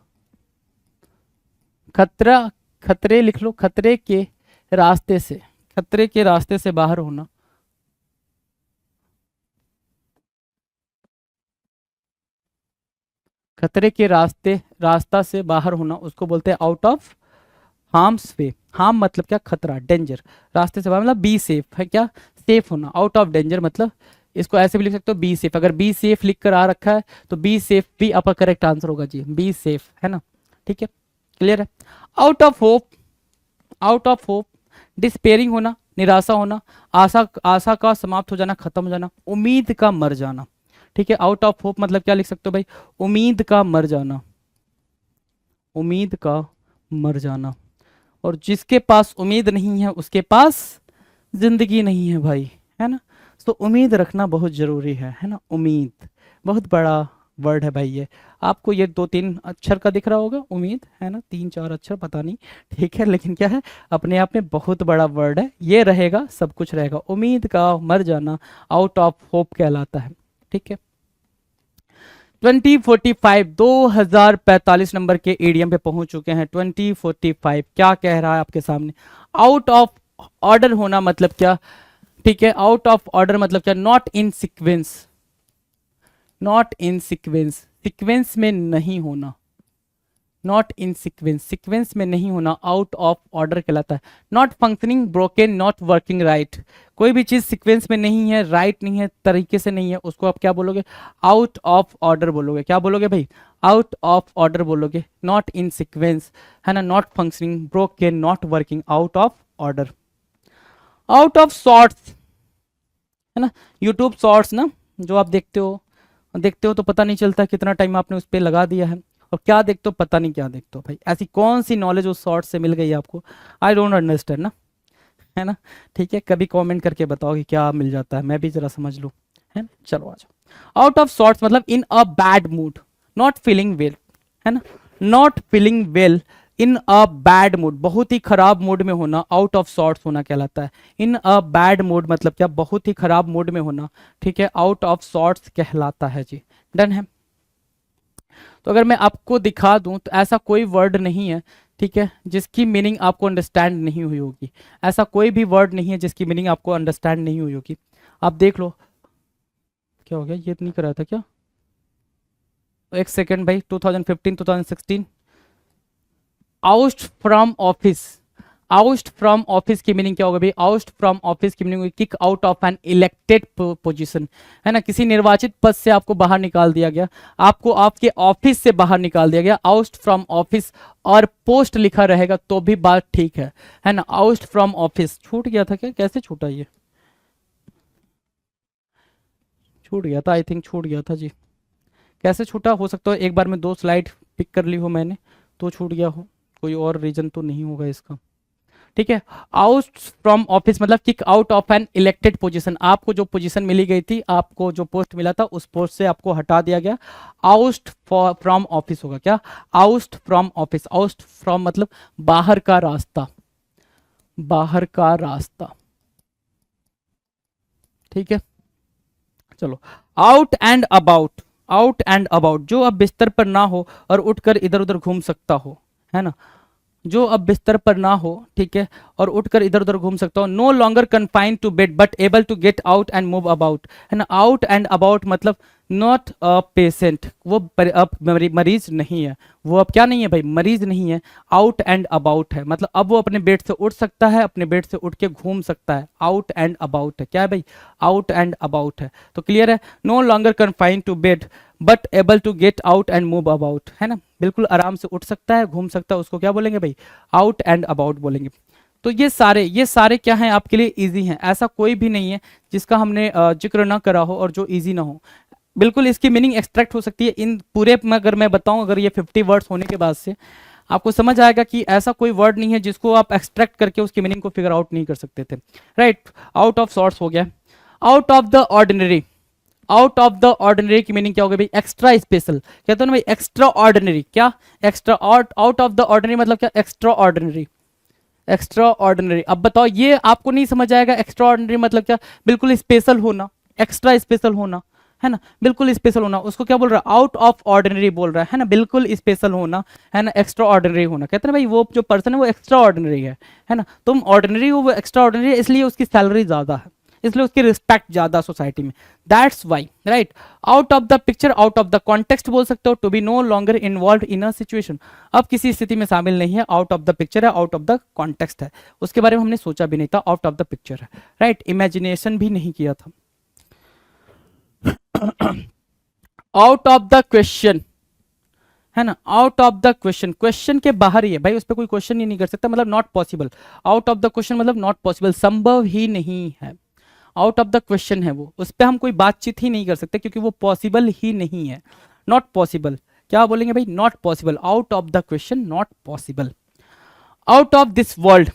खतरा, खतरे लिख लो, खतरे के रास्ते से, खतरे के रास्ते से बाहर होना, खतरे के रास्ता से बाहर होना, उसको बोलते हैं out of harm's way. Harm मतलब क्या, खतरा, डेंजर, रास्ते से बाहर मतलब बी सेफ है, क्या, सेफ होना, आउट ऑफ डेंजर मतलब इसको ऐसे भी लिख सकते हो बी सेफ। अगर बी सेफ लिख कर आ रखा है तो बी सेफ भी आपका करेक्ट आंसर होगा जी, बी सेफ, है ना, ठीक है, क्लियर है। Out of hope, out of hope, despairing होना, निराशा होना, आशा का समाप्त हो जाना, खत्म हो जाना, उम्मीद का मर जाना, ठीक है। आउट ऑफ होप मतलब क्या लिख सकते हो भाई, उम्मीद का मर जाना, उम्मीद का मर जाना, और जिसके पास उम्मीद नहीं है उसके पास जिंदगी नहीं है भाई, है ना। तो उम्मीद रखना बहुत जरूरी है ना, उम्मीद बहुत बड़ा वर्ड है भाई ये, आपको ये 2-3 अक्षर का दिख रहा होगा उम्मीद, है ना, 3-4 अक्षर पता नहीं, ठीक है, लेकिन क्या है, अपने आप में बहुत बड़ा वर्ड है, ये रहेगा सब कुछ रहेगा, उम्मीद का मर जाना आउट ऑफ होप कहलाता है, ठीक है। 2045, 2045 नंबर के ईडीएम पे पहुंच चुके हैं। 2045 क्या कह रहा है आपके सामने, आउट ऑफ ऑर्डर होना मतलब क्या, ठीक है, आउट ऑफ ऑर्डर मतलब क्या, not in sequence, not in sequence, sequence में नहीं होना, नॉट इन सीक्वेंस, सीक्वेंस में नहीं होना आउट ऑफ ऑर्डर कहलाता है। Not functioning, broken, not working right, कोई भी चीज सीक्वेंस में नहीं है, राइट नहीं है, तरीके से नहीं है, उसको आप क्या बोलोगे, आउट ऑफ ऑर्डर बोलोगे। क्या बोलोगे भाई, आउट ऑफ ऑर्डर बोलोगे, नॉट इन सीक्वेंस, है ना, not functioning, broken, not working, out of order. Out of shorts, है ना, यूट्यूब शॉर्ट्स ना, जो आप देखते हो तो पता नहीं चलता कितना टाइम आपने उस पर लगा दिया है, और क्या देखते हो पता नहीं क्या देखते हो भाई, ऐसी कौन सी नॉलेज उस शॉर्ट से मिल गई आपको, आई डोंट अंडरस्टैंड ना, है ना, ठीक है, कभी कमेंट करके बताओ कि क्या मिल जाता है, मैं भी जरा समझ लूँ, है ना, चलो आ जाओ। आउट ऑफ शॉर्ट्स मतलब in a bad mood, not feeling well, है ना, not feeling well, in a bad mood, बहुत ही खराब मूड में होना, आउट ऑफ सॉर्ट्स होना कहलाता है। इन अ बैड मूड मतलब क्या, बहुत ही खराब मूड में होना, ठीक है, आउट ऑफ सॉर्ट्स कहलाता है जी, डन है। तो अगर मैं आपको दिखा दूं तो ऐसा कोई वर्ड नहीं है, ठीक है, जिसकी मीनिंग आपको अंडरस्टैंड नहीं हुई होगी, ऐसा कोई भी वर्ड नहीं है जिसकी मीनिंग आपको अंडरस्टैंड नहीं हुई होगी। आप देख लो, क्या हो गया, ये नहीं कर रहा था क्या, एक सेकेंड भाई, 2015 2016, oust from office, oust from office की मीनिंग क्या होगा भाई, आउस्ट फ्रॉम ऑफिस की meaning kick out of an elected position, है ना, किसी निर्वाचित पद से आपको बाहर निकाल दिया गया, आपको आपके ऑफिस से बाहर निकाल दिया गया, आउस्ट फ्रॉम ऑफिस, और पोस्ट लिखा रहेगा तो भी बात ठीक है ना, आउस्ट फ्रॉम ऑफिस, छूट गया था क्या, कैसे छूटा ये, छूट गया था, आई थिंक छूट गया था जी। कैसे छूटा, हो सकता है एक बार में 2 स्लाइड पिक कर ली हो मैंने तो छूट गया हो, कोई और रीजन तो नहीं होगा इसका। ठीक है, आउट फ्रॉम ऑफिस मतलब kick out of an elected position, आपको जो पोजीशन मिली गई थी, आपको जो पोस्ट मिला था उस पोस्ट से आपको हटा दिया गया। आउस्ट फ्रॉम ऑफिस होगा क्या, oust from office, oust from मतलब बाहर का रास्ता, बाहर का रास्ता। ठीक है, चलो out and about, out and about जो अब बिस्तर पर ना हो और उठकर इधर उधर घूम सकता हो, है ना, जो अब बिस्तर पर ना हो, ठीक है, और उठकर इधर उधर घूम सकता हो। No longer confined to bed but able to get out and move about, है ना। आउट एंड अबाउट मतलब नॉट अ पेशेंट, वो अब मरीज नहीं है, वो अब क्या नहीं है भाई, मरीज नहीं है। आउट एंड अबाउट है मतलब अब वो अपने बेड से उठ सकता है, अपने बेड से उठ के घूम सकता है। आउट एंड अबाउट है, क्या है भाई, आउट एंड अबाउट है। तो क्लियर है, no longer confined to bed but able to get out and move about, है ना, बिल्कुल आराम से उठ सकता है, घूम सकता है, उसको क्या बोलेंगे भाई, आउट एंड अबाउट बोलेंगे। तो ये सारे क्या हैं आपके लिए इजी हैं, ऐसा कोई भी नहीं है जिसका हमने जिक्र ना करा हो और जो इजी ना हो। बिल्कुल इसकी मीनिंग एक्सट्रैक्ट हो सकती है इन पूरे में, अगर मैं बताऊं, अगर ये 50 वर्ड्स होने के बाद से आपको समझ आएगा कि ऐसा कोई वर्ड नहीं है जिसको आप एक्सट्रैक्ट करके उसकी मीनिंग को फिगर आउट नहीं कर सकते थे। राइट, आउट ऑफ सॉर्ट्स हो गया। Out of the ordinary, out of the ordinary की मीनिंग क्या होगी भाई, एक्स्ट्रा स्पेशल, कहते हो ना भाई एक्स्ट्रा ऑर्डिनरी, क्या extra, out of the ordinary मतलब क्या, एक्स्ट्रा ऑर्डिनरी, एक्स्ट्रा ऑर्डिनरी। अब बताओ ये आपको नहीं समझ आएगा, एक्स्ट्रा ऑर्डिनरी मतलब क्या, बिल्कुल स्पेशल होना, एक्स्ट्रा स्पेशल होना, है ना, बिल्कुल स्पेशल होना, उसको क्या बोल रहा है, आउट ऑफ ऑर्डिनरी बोल रहा है ना, बिल्कुल स्पेशल होना, है ना, एक्स्ट्रा ऑर्डिनरी होना। कहते हैं भाई वो जो पर्सन है वो एक्स्ट्रा ऑर्डिनरी है ना, तुम ऑर्डिनरी हो वो एक्स्ट्रा ऑर्डिनरी है, इसलिए उसकी सैलरी ज्यादा है, इसलिए उसकी रिस्पेक्ट ज्यादा सोसाइटी में, that's why. Right, out of the picture, out of the context बोल सकते हो, to be no longer involve in a situation, अब किसी स्थिति में शामिल नहीं है, आउट ऑफ द पिक्चर है, आउट ऑफ द कॉन्टेक्स्ट है, उसके बारे में हमने सोचा भी नहीं था, आउट ऑफ द पिक्चर है। राइट, इमेजिनेशन भी नहीं किया था। आउट ऑफ द क्वेश्चन, है ना, out of the question, question के बाहर ही है भाई, उस पर कोई क्वेश्चन ही नहीं कर सकता, मतलब not possible. Out of the question मतलब नॉट पॉसिबल, संभव ही नहीं है, आउट ऑफ द क्वेश्चन है वो, उस पर हम कोई बातचीत ही नहीं कर सकते क्योंकि वो पॉसिबल ही नहीं है, नॉट पॉसिबल। क्या बोलेंगे भाई, not possible, out of the question, not possible. Out of this world,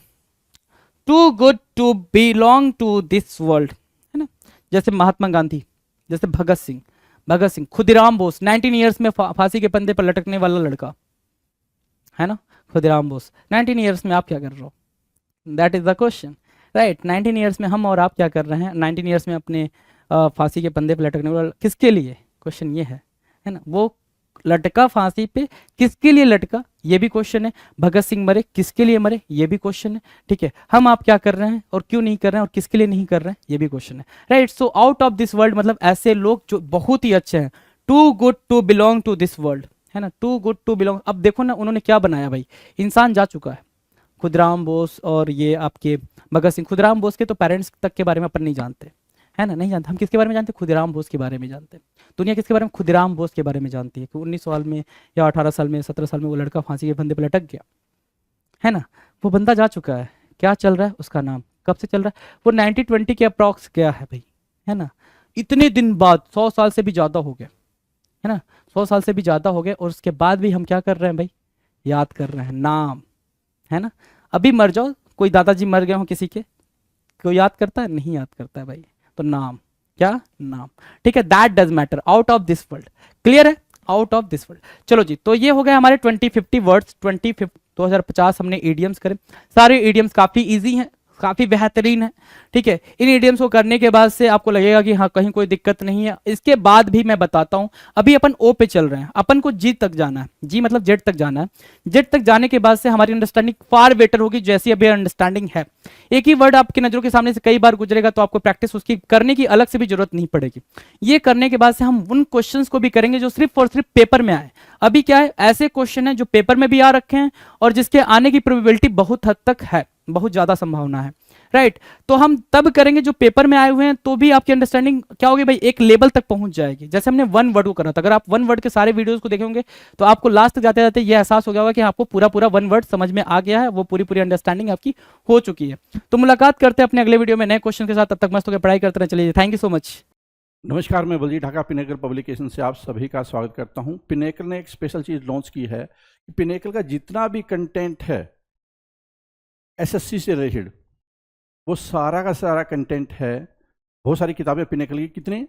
too good to belong to this world, है ना, जैसे महात्मा गांधी, जैसे भगत सिंह, खुदीराम बोस, 19 ईयर्स में फांसी के फंदे पर लटकने वाला लड़का, है ना, खुदीराम बोस, 19 ईयर्स में आप क्या कर रहे हो, that is the question. Right, 19 years में हम और आप क्या कर रहे हैं, 19 ईयर्स में अपने फांसी के फंदे पर लटकने वाला किसके लिए, क्वेश्चन ये है ना, वो लटका फांसी पे, किसके लिए लटका ये भी क्वेश्चन है, भगत सिंह मरे किसके लिए मरे ये भी क्वेश्चन है। ठीक है, हम आप क्या कर रहे हैं और क्यों नहीं कर रहे हैं और किसके लिए नहीं कर रहे हैं ये भी क्वेश्चन है। Right, so out of this world मतलब ऐसे लोग जो बहुत ही अच्छे हैं, too good to belong to this world, है ना, टू गुड टू बिलोंग। अब देखो ना उन्होंने क्या बनाया भाई, इंसान जा चुका है, खुदराम बोस और ये आपके भगत सिंह, खुदराम बोस के तो पेरेंट्स तक के बारे में अपन नहीं जानते, है ना, नहीं जानते, हम किसके बारे में जानते हैं, खुदीराम बोस के बारे में जानते हैं। दुनिया किसके बारे में, खुदीराम बोस के बारे में जानती है कि 19 साल में या 18 साल में 17 साल में वो लड़का फांसी के फंदे पर लटक गया, है ना, वो बंदा जा चुका है, क्या चल रहा है उसका नाम, कब से चल रहा है, वो 1920 के अप्रॉक्स गया है भाई, है ना, इतने दिन बाद 100 साल से भी ज़्यादा हो गया, है ना, 100 साल से भी ज़्यादा हो गए और उसके बाद भी हम क्या कर रहे हैं भाई, याद कर रहे हैं नाम, है ना। अभी मर जाओ, कोई दादाजी मर गए हो किसी के, कोई याद करता है, नहीं याद करता है भाई, तो नाम, क्या नाम, ठीक है, that does matter, out of this world, clear है, आउट ऑफ दिस वर्ल्ड। चलो जी, तो ये हो गए हमारे 2050 वर्ड्स, 2050 हमने इडियम्स करे, सारे इडियम्स काफी इजी हैं, काफी बेहतरीन है। ठीक है, इन इडियम्स को करने के बाद से आपको लगेगा कि हाँ कहीं कोई दिक्कत नहीं है। इसके बाद भी मैं बताता हूं, अभी अपन ओ पे चल रहे हैं, अपन को जी तक जाना है, जी मतलब जेड तक जाना है, जेड तक जाने के बाद से हमारी अंडरस्टैंडिंग फार बेटर होगी, जैसी अभी अंडरस्टैंडिंग है। एक ही वर्ड आपकी नजरों के सामने से कई बार गुजरेगा तो आपको प्रैक्टिस उसकी करने की अलग से भी जरूरत नहीं पड़ेगी। ये करने के बाद से हम उन क्वेश्चंस को भी करेंगे जो सिर्फ और सिर्फ पेपर में आए। अभी क्या है, ऐसे क्वेश्चन है जो पेपर में भी आ रखे हैं और जिसके आने की प्रोबेबिलिटी बहुत हद तक है, बहुत ज्यादा संभावना है। राइट, तो हम तब करेंगे जो पेपर में आए हुए हैं, तो भी आपकी अंडरस्टैंडिंग क्या होगी भाई, एक लेवल तक पहुंच जाएगी। जैसे हमने वन वर्ड को करा था, अगर आप वन वर्ड के सारे वीडियोस को देखेंगे तो आपको लास्ट तक जाते जाते ये एहसास हो गया होगा कि आपको पूरा पूरा वन वर्ड समझ में आ गया है, वो पूरी पूरी अंडरस्टैंडिंग आपकी हो चुकी है। तो मुलाकात करते हैं अपने अगले वीडियो में नए क्वेश्चन के साथ, तब तक मस्त होकर पढ़ाई करते रहे। चलिए, थैंक यू सो मच।
नमस्कार, मैं बलजीत ढाका पिनेकल पब्लिकेशन से आप सभी का स्वागत करता हूं। पिनेकल ने एक स्पेशल चीज़ लॉन्च की है कि पिनेकल का जितना भी कंटेंट है एसएससी से रिलेटेड, वो सारा का सारा कंटेंट है। बहुत सारी किताबें पिनेकल की, कितनी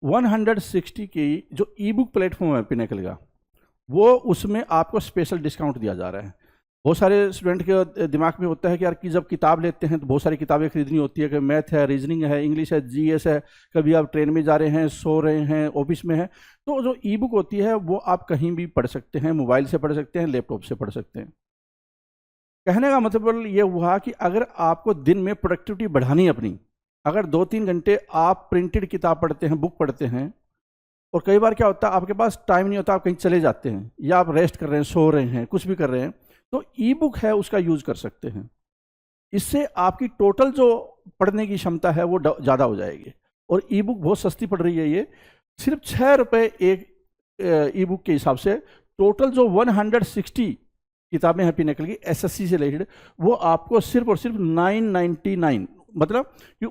160 की जो ई बुक प्लेटफॉर्म है पिनेकल का, वो उसमें आपको स्पेशल डिस्काउंट दिया जा रहा है। बहुत सारे स्टूडेंट के दिमाग में होता है कि यार कि जब किताब लेते हैं तो बहुत सारी किताबें खरीदनी होती है, कि मैथ है, रीजनिंग है, इंग्लिश है, जीएस है, कभी आप ट्रेन में जा रहे हैं, सो रहे हैं, ऑफिस में हैं, तो जो ई बुक होती है वो आप कहीं भी पढ़ सकते हैं, मोबाइल से पढ़ सकते हैं, लैपटॉप से पढ़ सकते हैं। कहने का मतलब ये हुआ कि अगर आपको दिन में प्रोडक्टिविटी बढ़ानी है अपनी, अगर 2-3 घंटे आप प्रिंटेड किताब पढ़ते हैं, बुक पढ़ते हैं, और कई बार क्या होता है आपके पास टाइम नहीं होता, आप कहीं चले जाते हैं या आप रेस्ट कर रहे हैं, सो रहे हैं, कुछ भी कर रहे हैं, तो ई बुक है उसका यूज कर सकते हैं। इससे आपकी टोटल जो पढ़ने की क्षमता है वो ज़्यादा हो जाएगी। और ई बुक बहुत सस्ती पड़ रही है, ये सिर्फ 6 रुपये एक ई बुक के हिसाब से। टोटल जो 160 किताबें हैं पिनेकल की एसएससी से रिलेटेड, वो आपको सिर्फ और सिर्फ 999, मतलब कि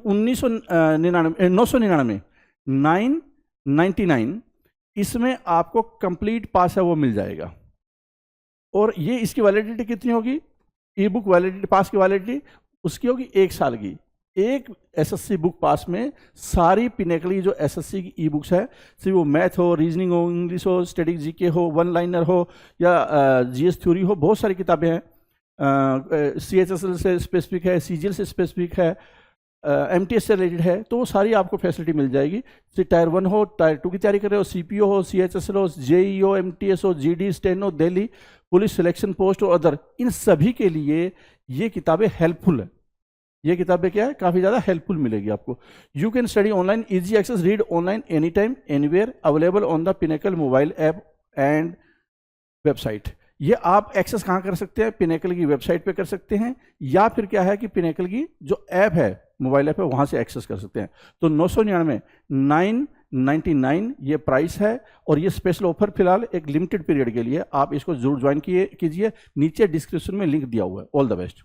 999 इसमें आपको कंप्लीट पास है वो मिल जाएगा। और ये इसकी वैलिडिटी कितनी होगी? ई बुक वैलिडिटी, पास की वैलिडिटी उसकी होगी 1 साल की। एक एसएससी बुक पास में सारी पिनेकल की जो एसएससी की ई बुक्स है, सिर्फ वो मैथ हो, रीजनिंग हो, इंग्लिश हो, स्टैटिक जीके हो, वन लाइनर हो या जीएस थ्योरी हो, बहुत सारी किताबें हैं। सीएचएसएल से स्पेसिफिक है, सीजीएल से स्पेसिफिक है, एमटीएस से रिलेटेड है, तो वो सारी आपको फैसिलिटी मिल जाएगी। चाहे टायर 1 हो, टायर 2 की तैयारी कर रहे हो, सीपीओ हो, सीएचएसएल हो, जेई हो, एमटीएस हो, GD, steno, Delhi police selection post और अदर, इन सभी के लिए ये किताबें हेल्पफुल है। ये किताबें क्या है, काफ़ी ज़्यादा हेल्पफुल मिलेगी आपको। You can study online, easy access, read online any time anywhere, available on the pinnacle mobile app and website. ये आप एक्सेस कहाँ कर सकते हैं? पिनेकल की वेबसाइट पे कर सकते हैं, या फिर क्या है कि पिनेकल की जो ऐप है, मोबाइल ऐप है, वहाँ से एक्सेस कर सकते हैं। तो 999 ये प्राइस है, और ये स्पेशल ऑफर फिलहाल एक लिमिटेड पीरियड के लिए। आप इसको जरूर ज्वाइन कीजिए। नीचे डिस्क्रिप्शन में लिंक दिया हुआ है। All the best.